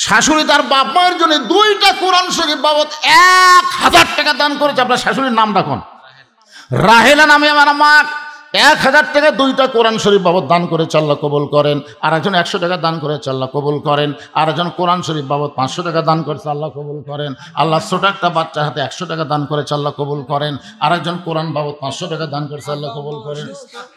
শাশুড়ি তার বাপ মায়ের জন্য 2টা কোরআন শরীফ বাবদ 1000 টাকা দান করেছে। আপনার শাশুড়ির নাম রাখুন, রাহেলা নামে আমার মা 1000 টাকা 2টা কোরআন শরীফ বাবদ দান করেছে, আল্লাহ কবুল করেন। আর একজন 100 টাকা দান করেছে, আল্লাহ কবুল করেন। আর একজন কোরআন শরীফ বাবদ 500 টাকা দান করেছে, আল্লাহ কবুল করেন। আল্লাহ ছোট একটা বাচ্চার হাতে 100 টাকা দান করেছে, আল্লাহ কবুল করেন। আর একজন কোরআন বাবদ 500 টাকা দান করেছে, আল্লাহ কবুল করেন।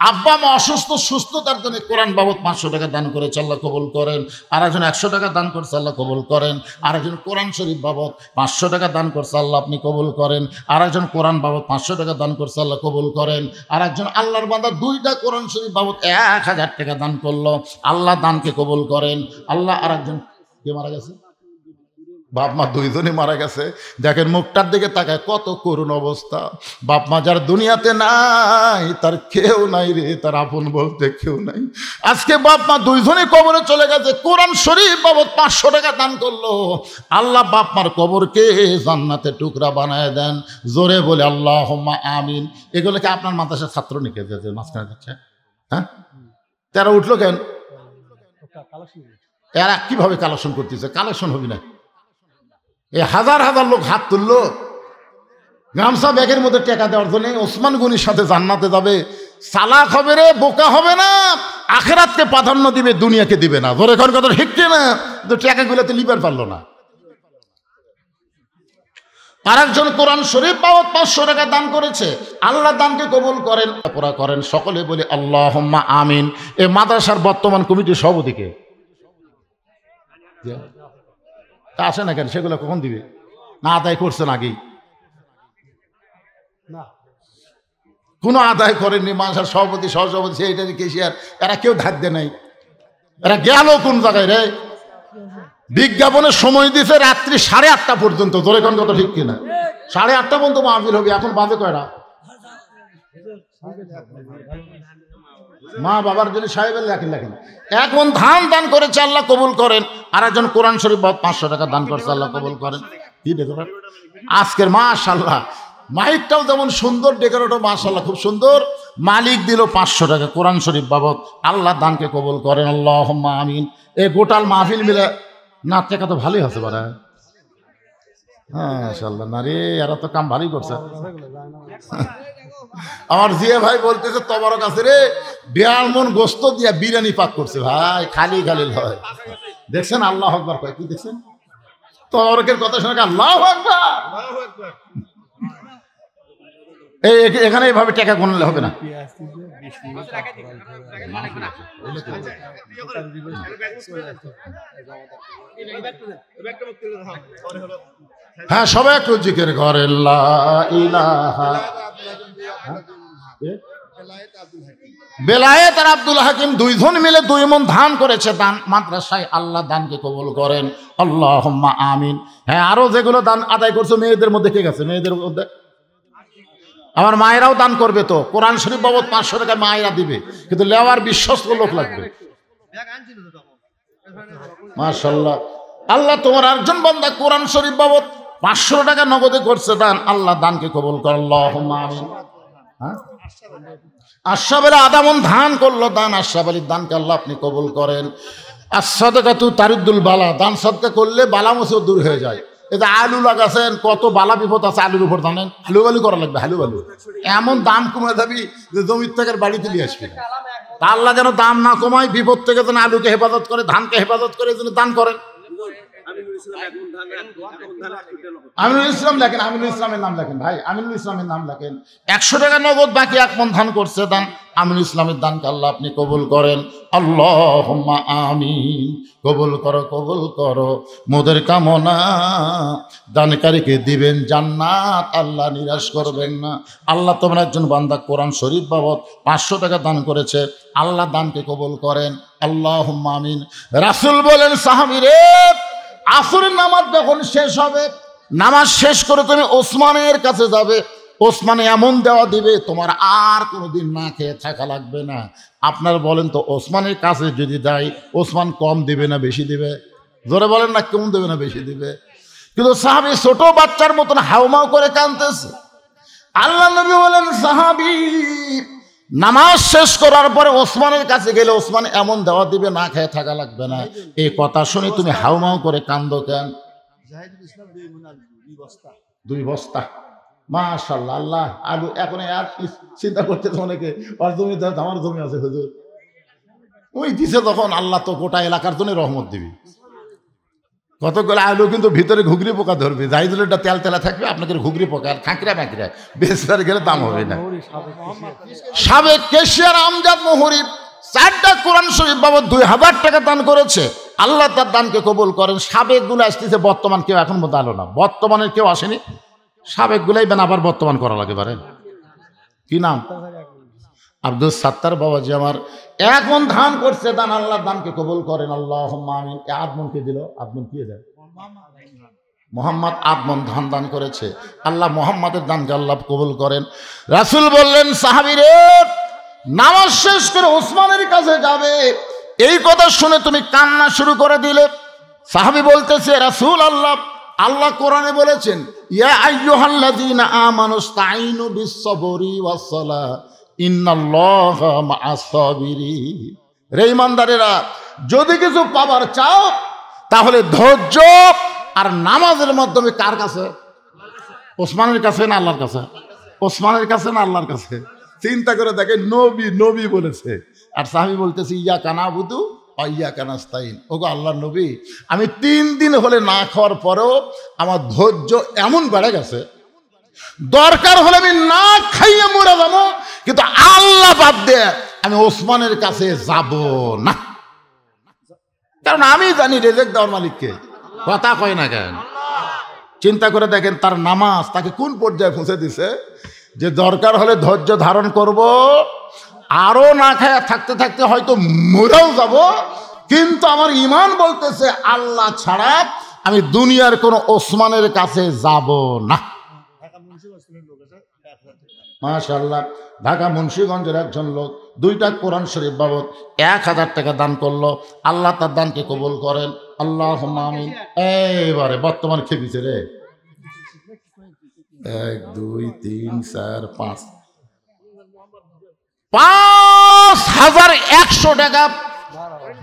আব্বা মা অসুস্থ, সুস্থতার জন্য কোরআন বাবদ 500 টাকা দান করেছে, আল্লাহ কবুল করেন। আর একজন 100 টাকা দান করছে, আল্লাহ কবুল করেন। আর একজন কোরআন শরীফ বাবদ 500 টাকা দান করছে, আল্লাহ আপনি কবুল করেন। আর একজন কোরআন বাবদ 500 টাকা দান করছে, আল্লাহ কবুল করেন। আর একজন আল্লাহর বান্দা 2টা কোরআন শরীফ বাবদ 1000 টাকা দান করলো, আল্লাহ দানকে কবুল করেন। আল্লাহ আরেকজন কে মারা গেছে, বাপ মা 2জনই মারা গেছে। দেখেন মুখটার দিকে তাকায়, কত করুণ অবস্থা। বাপ মা যার দুনিয়াতে নাই তার কেউ নাই রে, তার আপন বলতে কেউ নাই। আজকে বাপ মা 2জনই কবরে চলে গেছে, কোরআন শরীফ বাবদ 500 টাকা দান করলো, আল্লাহ বাপ মার কবরকে জান্নাতের টুকরা বানায় দেন। জোরে বলে আল্লাহুম্মা আমিন। এগুলোকে আপনার মাদ্রাসার ছাত্র নিকে যেতে মাঝখানে যাচ্ছে, হ্যাঁ তারা উঠলো কেন? এরা কিভাবে কালেকশন করতেছে? কালেকশন হবি না, এই হাজার হাজার লোক হাত তুললো গামছা ব্যাগের মধ্যে টাকা দেওয়ার জন্য। ওসমান গনির সাথে জান্নাতে যাবে। চালাক হবে রে, বোকা হবে না, আখিরাতকে প্রাধান্য দিবে, দুনিয়াকে দিবে না। ধরে এখন কথা শিখছে না, তো টাকাগুলোতে লিবার পারলো না। আরেকজন কোরআন শরীফ বাবদ 500 টাকা দান করেছে, আল্লাহ দানকে কবুল করেন, পড়া করেন। সকলে বলি আল্লাহুম্মা আমিন। এই মাদ্রাসার বর্তমান কমিটির সভাপতিকে আসে না কেন? সেগুলো কখন দিবে? না আদায় করছেন আগেই? কোনো আদায় করেননি। মাদ্রাসার সভাপতি, সহসভাপতি, সেইটারই কেশিয়ার, এরা কেউ ধার দেয় নাই। এরা গেল কোন জায়গায় রে? বিজ্ঞাপনের সময় দিছে রাত্রি 8:30 পর্যন্ত। ধরে কোন কথা ঠিক কিনা? 8:30 পর্যন্ত মাহফিল হবে। এখন বাজে কয়টা? মা বাবার জন্য সাহেবের লেখেন। এখন ধান দান করেছে, আল্লাহ কবুল করেন। আর একজন কোরআন শরীফ 500 টাকা দান করেছে, আল্লাহ কবুল করেন। কি দেখো আজকের মাশাআল্লাহ মাইকটাও যেমন সুন্দর, ডেকোরেটও মাশাআল্লাহ খুব সুন্দর। মালিক দিল 500 টাকা কোরআন শরীফ বাবদ, আল্লাহ দানকে কবুল করেন, আল্লাহুম্মা আমিন। এই গোটাল মাহফিল মিলে না টাকা তো ভালোই আছে বারা। হ্যাঁ মাশাআল্লাহ, না রে এরা তো কাম ভালোই করছে। আমার জিয়া ভাই বলতেছে তোমার কাছে রে 42 মণ গোস্ত দিয়া বিরিয়ানি পাক করছে ভাই, খালি খালি লয়। দেখছেন আল্লাহু আকবার কয়, কি দেখছেন? তবরকের কথা শুনে আল্লাহু আকবার। এখানে এইভাবে টাকা গুনলে হবে না। হ্যাঁ সবাই একটু জিকির করে লা ইলাহা। বেলায়েত আর আব্দুল হাকিম 2জন মিলে 2 মণ ধান করেছে দান মাদ্রাসায়, আল্লাহ দানকে কবুল করেন, আল্লাহুম্মা আমিন। হ্যাঁ আরো যেগুলো দান আদায় করছে মেয়েদের মধ্যে কে গেছে? মেয়েদের মধ্যে আমার মায়েরাও দান করবে। তো কোরআন শরীফ বাবদ 500 টাকা মায়েরা দিবে, কিন্তু লেওয়ার বিশ্বস্ত লোক লাগবে। মাশাআল্লাহ। আল্লাহ তোমার একজন বান্দা কোরআন শরীফ বাবদ 500 টাকা নগদে করছে দান, আল্লাহ দানকে কবুল করেন, আল্লাহুম্মা আমিন। হ্যাঁ আশরাফ আলী আধা মণ ধান করলো দান, আশরাফ আলীর দানকে আল্লাহ আপনি কবুল করেন। as-সাদাকাতু তারিদুল বালা, দান সদকা করলে বালা মুসিবত দূর হয়ে যায়। এটা আলু লাগাছেন, কত বালা বিপদ আছে আলুর উপর, জানেন? আলু বালু করা লাগবে, আলু বালু এমন দাম কমে যাবি যে জমির থেকে বাড়িতে নিয়ে আসবি। তা আল্লাহ যেন দাম না কমায়, বিপদ থেকে যেন আলুকে হেফাজত করে, ধানকে হেফাজত করে, যেন দান করেন। আমিনুল ইসলাম লেখেন, আমিনুল ইসলামের নাম লেখেন ভাই, আমিনুল ইসলামের নাম লেখেন। 100 টাকা নগদ, বাকি 1 মণ ধান করছে দান। আমিনুল ইসলামের দানকে আল্লাহ আপনি কবুল করেন, আল্লাহুম্মা আমিন। কবুল করো, কবুল করো মোদের কামনা, দানকারীকে দিবেন জান্নাত, আল্লাহ নিরাশ করবেন না। আল্লাহ তোমার একজন বান্দা কোরআন শরীফ বাবদ 500 টাকা দান করেছে, আল্লাহ দানকে কবুল করেন, আল্লাহুম্মা আমিন। রাসূল বলেন সাহাবীরে, আসরের নামাজ যখন শেষ হবে, নামাজ শেষ করে তুমি ওসমানের কাছে যাবে, ওসমানে এমন দেওয়া দিবে তোমার আর কোনোদিন না খেয়ে থাকা লাগবে না। আপনার বলেন তো ওসমানের কাছে যদি যাই ওসমান কম দিবে না বেশি দিবে? জোরে বলেন না, কম দেবে না বেশি দিবে? কিন্তু সাহাবী ছোট বাচ্চার মতন হাউমাউ করে কাঁদতেছে। আল্লাহ নবী বলেন, সাহাবী নামাজ শেষ করার পরে ওসমানের কাছে গেলে ওসমান এমন দেওয়া দিবে না খেয়ে থাকা লাগবে না। এই কথা শুনে তুমি হাউমাউ করে কান্দো কেন? 2 বস্তা মাশাআল্লাহ। আল্লাহ আলু এখন আর চিন্তা করতেছে অনেকে, ওর জমি আমার জমি আছে হুজুর, ওই দিছে তখন আল্লাহ তো গোটা এলাকার জন্য রহমত দিবি। কতগুলো আলু কিন্তু ভিতরে ঘুগরি পোকা ধরবে, জাহিদুলটা তেল তেলা থাকবে, আপনাকে ঘুগরি পোকা আর খাঁকড়া ম্যাকড়া বেচার গেলে দাম হবে না। সাবেক কেশিয়ার আমজাদ মুহুরী 4টা কোরআন শরীফ বাবদ 2000 টাকা দান করেছে। আল্লাহ তার দানকে কবুল করেন। সাবেক গুলো আসতেছে, বর্তমান কেউ এখন মতো আলো না, বর্তমানের কেউ আসেনি, সাবেক গুলাই বেন আবার বর্তমান করা লাগে পারে। কি নাম? আব্দুল সাত্তার বাবাজি আমার 1 মণ ধান করছে, দান আল্লাহ দানকে কবুল করেন, আল্লাহুম্মা আমিন। 8 মণকে দিল, 8 মণ কি দেয়? মোহাম্মদ 8 মণ ধান দান করেছে। আল্লাহ মোহাম্মদের দানকে আল্লাহ কবুল করেন। রাসূল বললেন, সাহাবীরে নামাজ শেষ করে ওসমানের কাছে যাবে, এই কথা শুনে তুমি কান্না শুরু করে দিলে। সাহাবী বলতেছে, রাসূল আল্লাহ কোরআনে বলেছেন, ইয়া আইয়ুহাল্লাযীনা আমানুস্তাঈনু বিস-সাবরি ওয়াস-সালাহ ইন্নাল্লাহা মা'আস-সাবিরিন। রে ঈমানদারেরা, যদি কিছু পাবার চাও তাহলে ধৈর্য আর নামাজের মাধ্যমে কার কাছে? ওসমানের কাছে না আল্লাহর কাছে? ওসমানের কাছে না আল্লাহর কাছে? চিন্তা করে দেখেন, নবী বলেছে, আর সাহাবী বলতেছে ইয়াকা না'বুদু ওয়া ইয়াকা নাস্তাঈন। ওগো আল্লাহর নবী, আমি 3 দিন হলে না খাওয়ার পরেও আমার ধৈর্য এমন বেড়ে গেছে, দরকার হলে আমি না খাইয়ে মরে যাবো, কিন্তু আল্লাহ বাদ দিয়ে আমি ওসমানের কাছে যাব না, কারণ আমি জানি রেজেক্ট দেওয়ার মালিককে। কথা কয় না কেন? চিন্তা করে দেখেন তার নামাজ তাকে কোন পর্যায়ে পৌঁছে দিছে, যে দরকার হলে ধৈর্য ধারণ করব, আরো না খায়া থাকতে থাকতে হয়তো মরেও যাব, কিন্তু আমার ঈমান বলতেছে আল্লাহ ছাড়া আমি দুনিয়ার কোনো ওসমানের কাছে যাব না। মাশাআল্লাহ, ঢাকা মুন্সিগঞ্জের একজন লোক 2টা কোরআন শরীফ বাবদ 1000 টাকা দান করলো। আল্লাহ তার দানকে কবুল করেন, আল্লাহুম্মা আমিন। এইবারে বর্তমান খেপিছে রে, 1 2 3 4 5 5100 টাকা,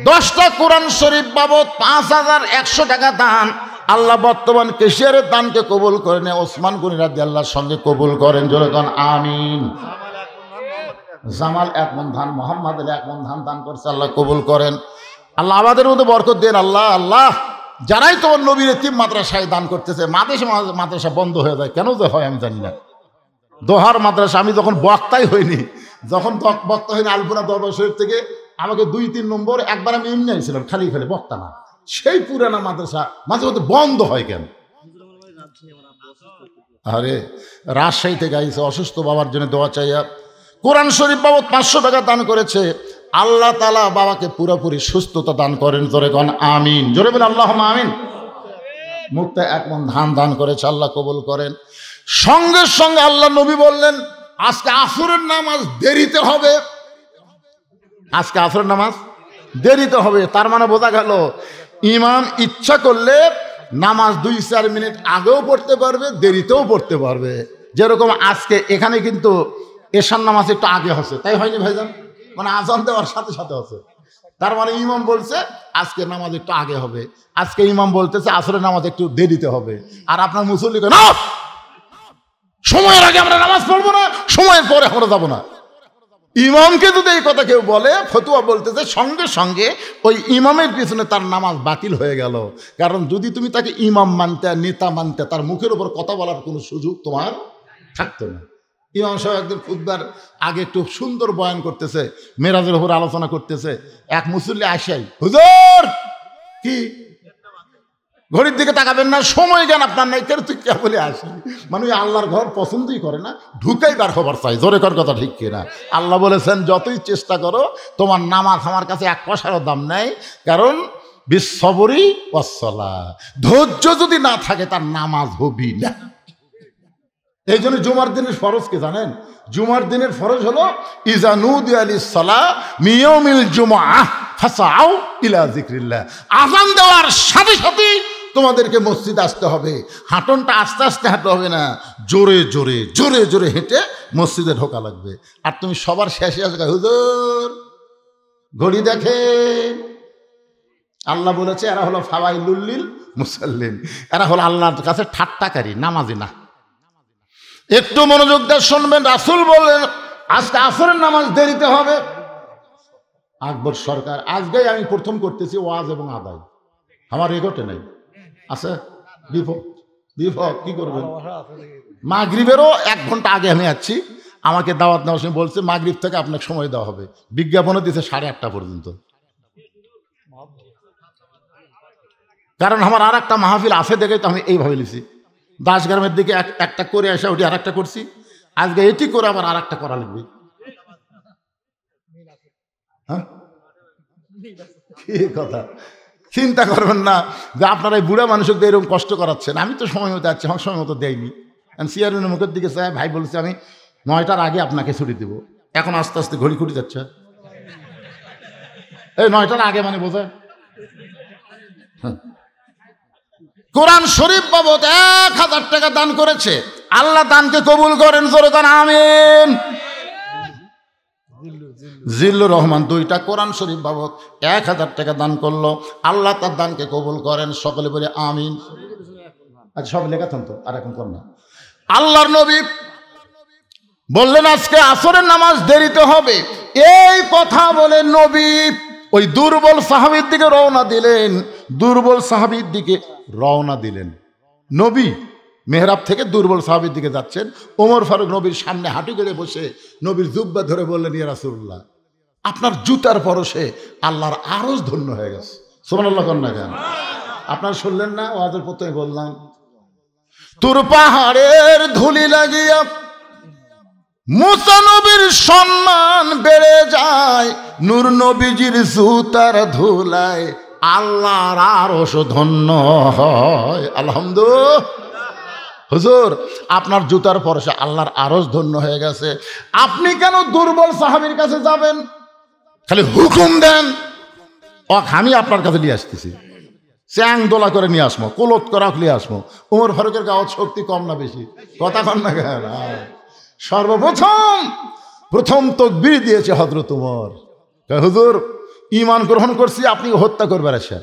10টা কোরআন শরীফ বাবদ 5100 টাকা দান। আল্লাহ বর্তমান কেশিয়ারের দানকে কবুল করেন, ওসমান গনি রাদিয়াল্লাহর সঙ্গে কবুল করেন, জোরে কোন আমিন। জামাল 1 মণ ধান, মোহাম্মদের 1 মণ ধান দান করছে, আল্লাহ কবুল করেন। আল্লাহ আমাদের মধ্যে বরকত দেন। আল্লাহ যারাই তোমার নবীর এতিম মাদ্রাসায় দান করতেছে, মাদ্রাসা বন্ধ হয়ে যায়, কেন যে হয় আমি জানি না। দোহার মাদ্রাসা, আমি যখন বক্তাই হইনি, যখন বক্তা হয়নি আলপনা দরবার শরীফ থেকে আমাকে 2-3 নম্বর, একবার আমি এমনি আইছিলাম খালি বক্তা না, সেই পুরানা মাদ্রাসা মাঝে মধ্যে বন্ধ হয় কেন? আরে রাজশাহী থেকে আইসে অসুস্থ বাবার জন্য দোয়া চাইয়া কোরআন শরীফ বাবদ 500 টাকা দান করেছে। আল্লাহ তাআলা বাবাকে পুরোপুরি সুস্থতা দান করেন, জোরে কোন আমিন। জোরে বলে আল্লাহুম্মা আমিন। মুক্তা 1 মণ ধান দান করেছে, আল্লাহ কবুল করেন। সঙ্গে সঙ্গে আল্লাহ নবী বললেন, আজকে আসরের নামাজ দেরিতে হবে, আজকে আসরের নামাজ দেরিতে হবে। তার মানে বোঝা গেল ইমাম ইচ্ছা করলে নামাজ 2-4 মিনিট আগেও পড়তে পারবে, দেরিতেও পড়তে পারবে। যেরকম আজকে এখানে কিন্তু এশার নামাজ একটু আগে হচ্ছে, তাই হয়নি ভাইজান? মানে আজান দেওয়ার সাথে সাথে হচ্ছে, তার মানে ইমাম বলছে আজকে নামাজ একটু আগে হবে, আজকে ইমাম বলতেছে আসরের নামাজ একটু দেরিতে হবে। আর আপনার মুসল্লি না, সময়ের আগে আমরা নামাজ পড়বো না, সময়ের পরে আমরা যাবো না। ইমামকে যদি এই কথা কেউ বলে, ফতুয়া বলতেছে সঙ্গে সঙ্গে ওই ইমামের পিছনে তার নামাজ বাতিল হয়ে গেল। কারণ যদি তুমি তাকে ইমাম মানতে, নেতা মানতে, তার মুখের উপর কথা বলার কোনো সুযোগ তোমার থাকতো না। ইমাম সাহেব একদিন খুতবার আগে একটু সুন্দর বয়ান করতেছে, মেরাজের উপর আলোচনা করতেছে, এক মুসল্লি আসাই, হুজুর কি ঘড়ির দিকে তাকাবেন না, সময় জ্ঞান আপনার নাই, কেন তুই কে বলে আসি? মানে আল্লাহর ঘর পছন্দই করে না, ঢুকাই বার খবর চাই। জোরে কর কথা ঠিক কিনা? আল্লাহ বলেছেন যতই চেষ্টা করো তোমার নামাজ আমার কাছে 1 পয়সারও দাম নাই, কারণ বিশ্ববরী ওয়াসসালাহ, ধৈর্য যদি না থাকে তার নামাজ হবি না। এই জন্য জুমার দিনের ফরজ কি জানেন? জুমার দিনের ফরজ হলো ইজা নুদিয়া লিস-সালাহ মিন ইয়াউমিল জুমআহ ফাসাউ ইলা যিকরিল্লাহ। আযান দেওয়ার সাথে সাথে তোমাদেরকে মসজিদে আসতে হবে। হাঁটনটা আস্তে আস্তে হাঁটতে হবে না, জোরে জোরে জোরে জোরে হেঁটে মসজিদে ঢোকা লাগবে। আর তুমি সবার শেষে আসবে, হুজুর ঘড়ি দেখে। আল্লাহ বলেছে এরা হলো ফাওয়াইলুল লিল মুসাল্লিন, এরা হলো আল্লাহর কাছে ঠাট্টাকারী, নামাজি না। একটু মনোযোগ দিয়ে শুনবেন। রাসূল বললেন আজকে আসরের নামাজ দেরিতে হবে। আকবর সরকার আজকেই আমি প্রথম করতেছি ওয়াজ এবং আদায়, আমার রেকর্ডে নেই আছে। বিপদ কি করবেন? মাগরিবেরও 1 ঘন্টা আগে আমি আছি, আমাকে দাওয়াত নেওয়ার সময় বলছে মাগরিব থেকে আপনাকে সময় দেওয়া হবে, বিজ্ঞাপনও দিয়েছে 8:30 পর্যন্ত। কারণ আমার আর একটা মাহফিল আছে দেখেই তো আমি এইভাবে লিখছি। দাসগ্রামের দিকে একটা করে আসা, ওটি আর একটা করছি, আজকে এটি করে আবার আর একটা করা লাগবে। হ্যাঁ কি কথা, চিন্তা করবেন না যে আপনারা এই বুড়া মানুষকে এরকম কষ্ট করাচ্ছেন। আমি তো সময় মতো যাচ্ছি, আমার সময় মতো দেয়নি। চেয়ারম্যানের মুখের দিকে চাই, ভাই বলেছে আমি 9টার আগে আপনাকে ছুটি দেবো। এখন আস্তে আস্তে ঘড়ি ঘুরে যাচ্ছে। এই 9টার আগে মানে বোঝায়। কোরআন শরীফ বাবদ 1000 টাকা দান করেছে, আল্লাহ দানকে কবুল করেন, জোরে দান আমিন। জিল্লুর রহমান 2টা কোরআন শরীফ বাবদ 1000 টাকা দান করলো, আল্লাহ তার দানকে কবুল করেন, সকলে বলে আমিন। আচ্ছা সব লেখা থামতো, আর এখন কর না। আল্লাহর নবী বললেন আজকে আসরের নামাজ দেরিতে হবে। এই কথা বলে নবী ওই দুর্বল সাহাবীর দিকে রওনা দিলেন, দুর্বল সাহাবীর দিকে রওনা দিলেন। নবী মেহরাব থেকে দুর্বল সাহাবীর দিকে যাচ্ছেন। ওমর ফারুক নবীর সামনে হাঁটু গেড়ে বসে নবীর জুব্বা ধরে বললেন, ইয়া রাসূলুল্লাহ আপনার জুতার পরশে আল্লাহর আরশ ধন্য হয়ে গেছে। সুবহানাল্লাহ কন না কেন? আপনারা শুনলেন না? ওয়াজের প্রথমে বললাম তোর পাহাড়ের ধুলি লাগিয়া মুসা নবীর সম্মান বেড়ে যায়, নূর নবীজির জুতার ধুলায় আল্লাহর আরশ ধন্য হয়। আলহামদুলিল্লাহ। হুজুর আপনার জুতার পরশে আল্লাহর আরশ ধন্য হয়ে গেছে, আপনি কেন দুর্বল সাহাবীর কাছে যাবেন? খালি হুকুম দেন, আমি আপনার কাছে নিয়ে আসতেছি, চ্যাং দোলা করে নিয়ে আসবো, কোলত করা নিয়ে আসবো। ওমর ফারুকের গাওয়ার শক্তি কম না বেশি? কথা কন না কেন? প্রথম তাকবীর দিয়েছে হযরত ওমর। হুজুর ঈমান গ্রহণ করছি, আপনি হত্যা করবার আসেন।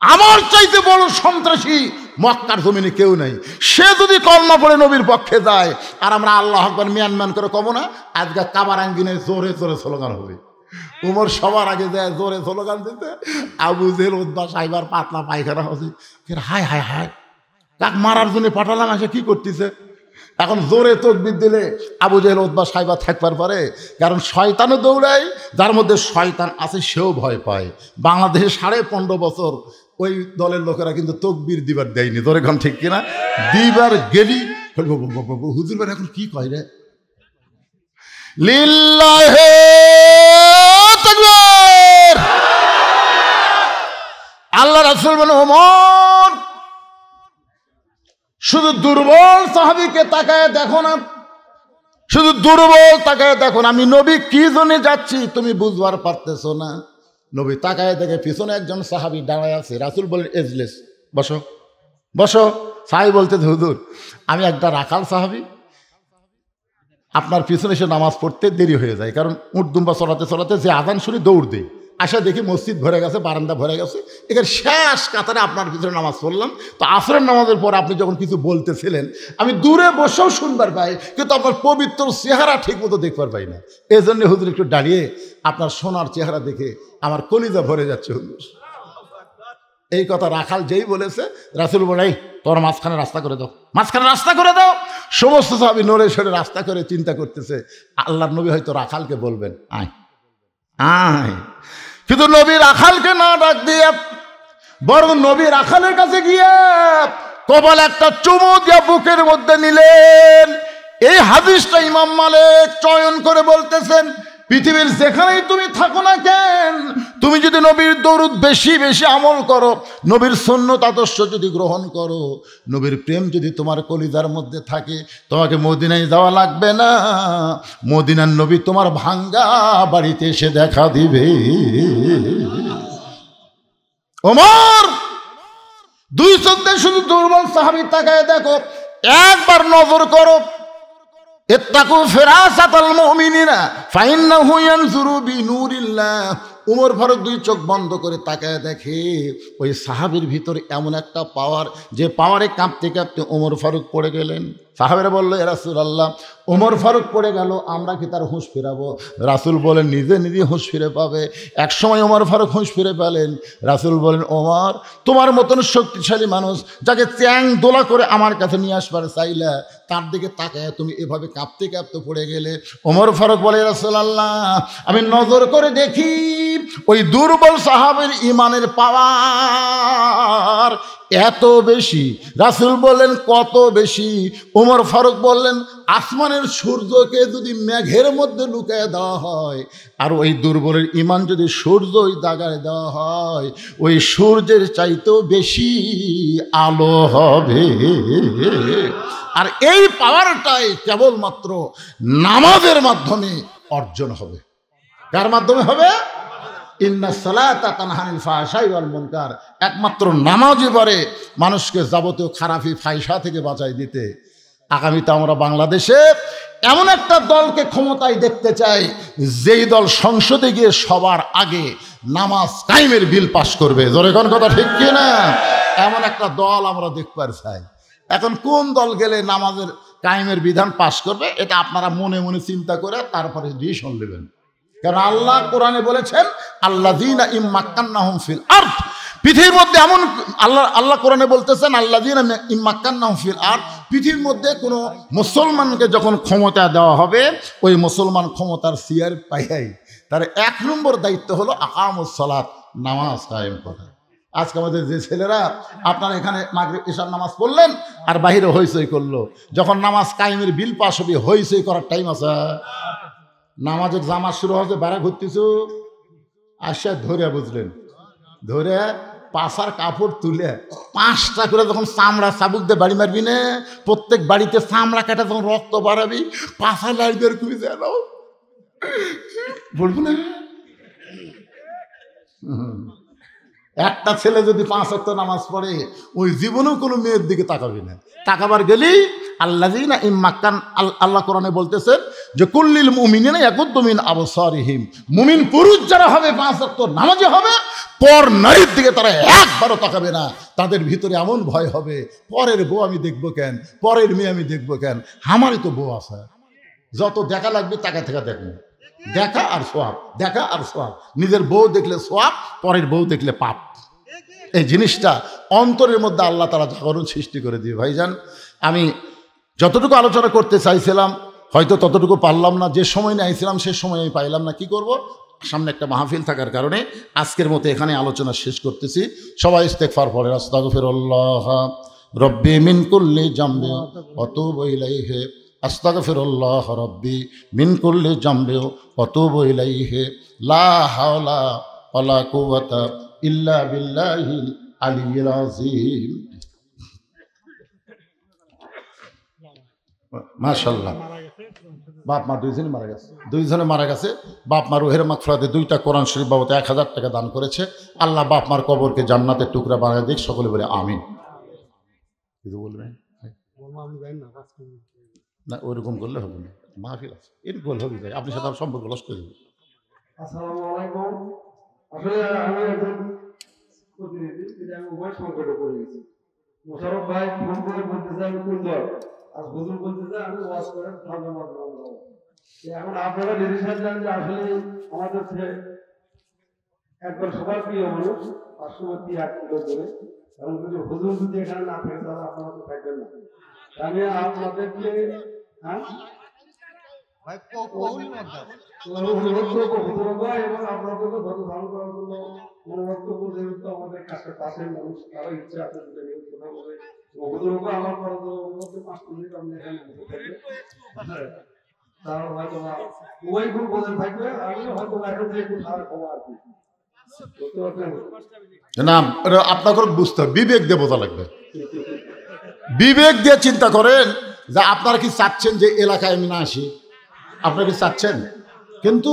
আমার চাইতে বড় সন্ত্রাসী মক্কার জমিনে কেউ নাই। সে যদি কলমা পড়ে নবীর পক্ষে যায় আর আমরা আল্লাহু আকবার মিয়ান করে কব না, আজকে কাবার আঙ্গিনে জোরে জোরে স্লোগান হবে। উমর সবার আগে যায় জোরে স্লোগান দিতে, আবু জেহেল উতবা সাইবার পাতলা পায়খানা হচ্ছে, হায় হায় হায় কাক মারার জন্য পাঠালাম, আসে কি করতেছে। এখন জোরে তাকবীর দিলে আবু জেহেল উতবা সাইবা থাকবার পারে, কারণ শয়তানও দৌড়ায়, যার মধ্যে শয়তান আছে সেও ভয় পায়। বাংলাদেশে 15.5 বছর ওই দলের লোকেরা কিন্তু তাকবীর দিবার দেয়নি, তোর এখন ঠিক কিনা? দিবার গেলি হুজুর ভাই এখন কি কয় রে, লিল্লাহি তাকবীর। আল্লাহ রাসূল বলেন ওমর শুধু দুর্বল সাহাবীকে তাকায় দেখো না, শুধু দুর্বল তাকায় দেখো না, আমি নবী কি জন্য যাচ্ছি তুমি বুঝবার পারতেছো না। নবী তাকায় দেখে পিছনে একজন সাহাবী দাঁড়ায় আছে। রাসূল বলেন এজলেস, বসো বসো। সাহাবী বলতে হুজুর আমি একটা রাখাল সাহাবী, আপনার পিছনে এসে নামাজ পড়তে দেরি হয়ে যায়, কারণ উট দুম্বা চলাতে চলাতে যে আজান শুনে দৌড় দেয়, আসা দেখি মসজিদ ভরে গেছে, বারান্দা ভরে গেছে, এখানে শেষ কাতারে আপনার পিছনে নামাজ পড়লাম। তো আসরের নামাজের পর আপনি যখন কিছু বলতেছিলেন আমি দূরে বসেও শুনবার পাই, কিন্তু আপনার পবিত্র চেহারা ঠিক মতো দেখবার পাই না। এই জন্য হুজুর একটু দাঁড়িয়ে আপনার সোনার চেহারা দেখে আমার কলিজা ভরে যাচ্ছে হুজুর। এই কথা রাখাল যেই বলেছে, রাসূল বলে তোর মাঝখানে রাস্তা করে দাও, মাঝখানে রাস্তা করে দাও। সমস্ত সাহাবী নড়ে সরে রাস্তা করে চিন্তা করতেছে আল্লাহর নবী হয়তো রাখালকে বলবেন আয় আয়, কিন্তু নবী রাখালকে না ডাক দিয়ে বরং নবী রাখালের কাছে গিয়ে কপালে একটা চুমু দিয়ে বুকের মধ্যে নিলেন। এই হাদিসটা ইমাম মালিক চয়ন করে বলতেছেন পৃথিবীর যেখানেই তুমি থাকো না কেন, তুমি যদি নবীর দরুদ বেশি বেশি আমল করো, নবীর সুন্নত আদর্শ যদি গ্রহণ করো, নবীর প্রেম যদি তোমার কলিজার মধ্যে থাকে, তোমাকে মদিনায় যাওয়া লাগবে না। মদিনার নবী তোমার ভাঙ্গা বাড়িতে এসে দেখা দিবে। ওমর দুই চোখে শুধু দুর্বল সাহাবী তাকায় দেখো, একবার নজর করো। ইত্তাকু ফিরাসাতাল মুমিনিনা ফাইন্নাহু ইয়ানজুরু বিনুরিল্লাহ। উমর ফারুক দুই চোখ বন্ধ করে তাকায় দেখে ওই সাহাবীর ভিতরে এমন একটা পাওয়ার, যে পাওয়ারে কাঁপতে কাঁপতে ওমর ফারুক পড়ে গেলেন। সাহাবেরা বলল, ইয়া রাসূলুল্লাহ, ওমর ফারুক পড়ে গেল, আমরা কি তার হুঁশ ফিরাবো? রাসূল বলেন, নিজে নিজে হুঁশ ফিরে পাবে। এক সময় ওমর ফারুক হুঁশ ফিরে পেলেন। রাসূল বলেন, ওমর, তোমার মতন শক্তিশালী মানুষ যাকে চ্যাং দোলা করে আমার কাছে নিয়ে আসবার চাইলা, তার দিকে তাকায় তুমি এভাবে কাঁপতে কাঁপতে পড়ে গেলে। ওমর ফারুক বলে, ইয়া রাসূলুল্লাহ, আমি নজর করে দেখি ওই দুর্বল সাহাবীর ঈমানের পাওয়ার এত বেশি। রাসূল বললেন, কত বেশি? ওমর ফারুক বললেন, আসমানের সূর্যকে যদি মেঘের মধ্যে লুকিয়ে দেওয়া হয়, আর ওই দুর্বলের ঈমান যদি সূর্যই দাগায় দেওয়া হয়, ওই সূর্যের চাইতেও বেশি আলো হবে। আর এই পাওয়ারটাই কেবলমাত্র নামাজের মাধ্যমে অর্জন হবে। কার মাধ্যমে হবে? ইন্না সালাতা তানহা আনিল ফাহশাই ওয়াল মুনকার। একমাত্র নামাজই পারে মানুষকে যাবতীয় খারাপি ফাহিশা থেকে বাঁচাই দিতে। আগামীতে আমরা বাংলাদেশে এমন একটা দলকে ক্ষমতায় দেখতে চাই, যেই দল সংসদে গিয়ে সবার আগে নামাজ কায়েমের বিল পাশ করবে। জোরে কোন কথা ঠিক কি না? এমন একটা দল আমরা দেখতে চাই। এখন কোন দল গেলে নামাজের কায়েমের বিধান পাশ করবে, এটা আপনারা মনে মনে চিন্তা করে তারপরে ডিসিশন নেবেন। কারণ আল্লাহ কোরআনে বলেছেন, আল্লাযীনা ইম্মাক্কান্নাহুম ফিল আরদ। পৃথিবীর মধ্যে এমন আল্লাহ কোরআনে বলতেছেন, আল্লাযীনা ইম্মাক্কান্নাহুম ফিল আরদ। পৃথিবীর মধ্যে কোনো মুসলমানকে যখন ক্ষমতা দেওয়া হবে, ওই মুসলমান ক্ষমতার চেয়ার পাইয়াই তার 1 নম্বর দায়িত্ব হলো আকামুস সালাত, নামাজ কায়েম করা। আজকে আমাদের যে ছেলেরা, আপনারা এখানে মাগরিব ইশার নামাজ পড়লেন আর বাহিরে হইচই করলো, যখন নামাজ কায়েমের বিল পাস হবে, হইচই করার টাইম আছে? নামাজের জামাত শুরু হচ্ছে, বেড়া ঘুরতেছ, আসা ধরে বুঝলেন, ধরে পাশার কাপড় তুলে 5টা করে যখন চামড়া চাবুক দিয়ে বাড়ি মারবি না, প্রত্যেক বাড়িতে চামড়া কাটা যখন রক্ত বাড়াবি, পাশা লাইবের খুবই যেন বলবো না। একটা ছেলে যদি 5 ওয়াক্ত নামাজ পড়ে, ওই জীবনেও কোনো মেয়ের দিকে তাকাবি না। তাকাবার গেলেই আল্লাযীনা ইম্মাক্কান, আল্লাহ কোরআনে বলতেছেন যে কুল্লিল মুমিনিনা ইয়াগুদ্দু মিন আবসারিহিম। মুমিন পুরুষ যারা হবে 5 ওয়াক্ত নামাজি হবে, পর নারীর দিকে তারা একবারও তাকাবে না। তাদের ভিতরে এমন ভয় হবে, পরের বউ আমি দেখবো কেন, পরের মেয়ে আমি দেখবো কেন, আমারই তো বউ আছে। যত দেখা লাগবে তাকা থেকে দেখবো, দেখা আর সোয়াব, দেখা আর সোয়াব। নিজের বউ দেখলে সোয়াব, পরের বউ দেখলে পাপ। এই জিনিসটা অন্তরের মধ্যে আল্লাহ তাআলা জাগরণ সৃষ্টি করে দিয়ে। ভাইজান, আমি যতটুকু আলোচনা করতে চাইছিলাম হয়তো ততটুকু পারলাম না। যে সময় নিয়ে আইছিলাম সে সময় আমি পাইলাম না। কি করব, সামনে একটা মাহফিল থাকার কারণে আজকের মতো এখানে আলোচনা শেষ করতেছি। সবাই ইস্তেগফার পড়ে, আস্তাগফিরুল্লাহ রব্বি মিন কুল্লি জামবি ওয়া তুবু ইলাইহি, আস্তাগফিরুল্লাহ রব্বি মিন কুল্লি জামবি ওয়া তুবু ইলাইহি, লা হাওলা ওয়ালা কুওয়াতা ইল্লা বিল্লাহিল আলিয়্যিল আযীম। মাশাআল্লাহ, বাপ মা দুইজনে মারা গেছে, দুইজনে মারা গেছে। বাপ মা রুহের মাগফিরাতে 2টা কোরআন শরীফ বাবদ 1000 টাকা দান করেছে। আল্লাহ বাপ মার কবরকে জান্নাতের টুকরা বানিয়ে দিক। সকলে বলে আমিন। কিছু বলবেন না? ওইরকম করলে হবে না, মাহফিল আছে, এরকম হবে যায়, আপনি সাথে সম্পর্ক লস করে দেবেন। আসসালামু আলাইকুম। আসলে আমি একজন প্রতিনিধি, কিন্তু আমি উভয় সংকটে পড়ে গেছি। মোশাররফ ভাই ফোন করে বলতেছে আমি কোন দল, আর হুজুর বলতেছে আমি ওয়াজ করে ঠান্ডা মারবো। এখন আপনারা ডিসিশন জানেন যে আসলে আমাদের একবার সবার প্রিয় মানুষ, পার্শ্ববর্তী 1 কিলো করে, এবং যদি হুজুর যদি এখানে না থাকে তাহলে আপনারা তো থাকবেন না। আমি আপনাদেরকে এবং আপনাদেরকে ধরে ধারণ করার জন্য মনোবদ্ধ করে আমাদের কাছে পাশের মানুষ, তারা ইচ্ছা আছে কথা বলে আমার করার জন্য 5 মিনিট আপনি এখানে বসে থাকবে। তার হয়তো ওই গুণ বলে থাকবে, আমি হয়তো এখন থেকে একটু খারাপ খবর আর কি বুঝতে পারছেন না, আপনাকে বুঝতে হবে, বিবেক দেবতা লাগবে। বিবেক দিয়ে চিন্তা করেন যে আপনারা কি চাচ্ছেন যে এলাকায় আমি না আসি? আপনারা কি চাচ্ছেন? কিন্তু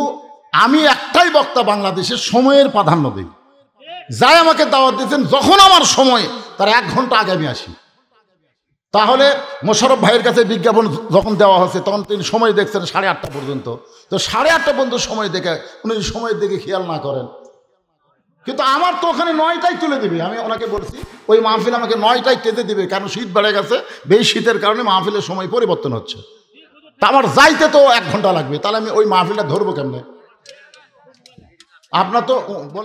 আমি একটাই বক্তা বাংলাদেশের, সময়ের প্রাধান্য দিই। যাই আমাকে দাওয়াত দিচ্ছেন, যখন আমার সময় তার 1 ঘন্টা আগে আমি আসি। তাহলে মোশাররফ ভাইয়ের কাছে বিজ্ঞাপন যখন দেওয়া হচ্ছে তখন তিনি সময় দেখছেন 8:30 পর্যন্ত। তো 8:30 পর্যন্ত সময় দেখে উনি সময়ের দিকে খেয়াল না করেন, কিন্তু আমার তো ওখানে 9টায় তুলে দিবে। আমি ওনাকে বলছি ওই মাহফিল আমাকে 9টায় টেতে দিবে, কারণ শীত বেড়ে গেছে, বেশি শীতের কারণে মাহফিলের সময় পরিবর্তন হচ্ছে। তা আমার যাইতে তো 1 ঘন্টা লাগবে, তাহলে আমি ওই মাহফিলটা ধরবো কেমনে? আপনার তো বললেন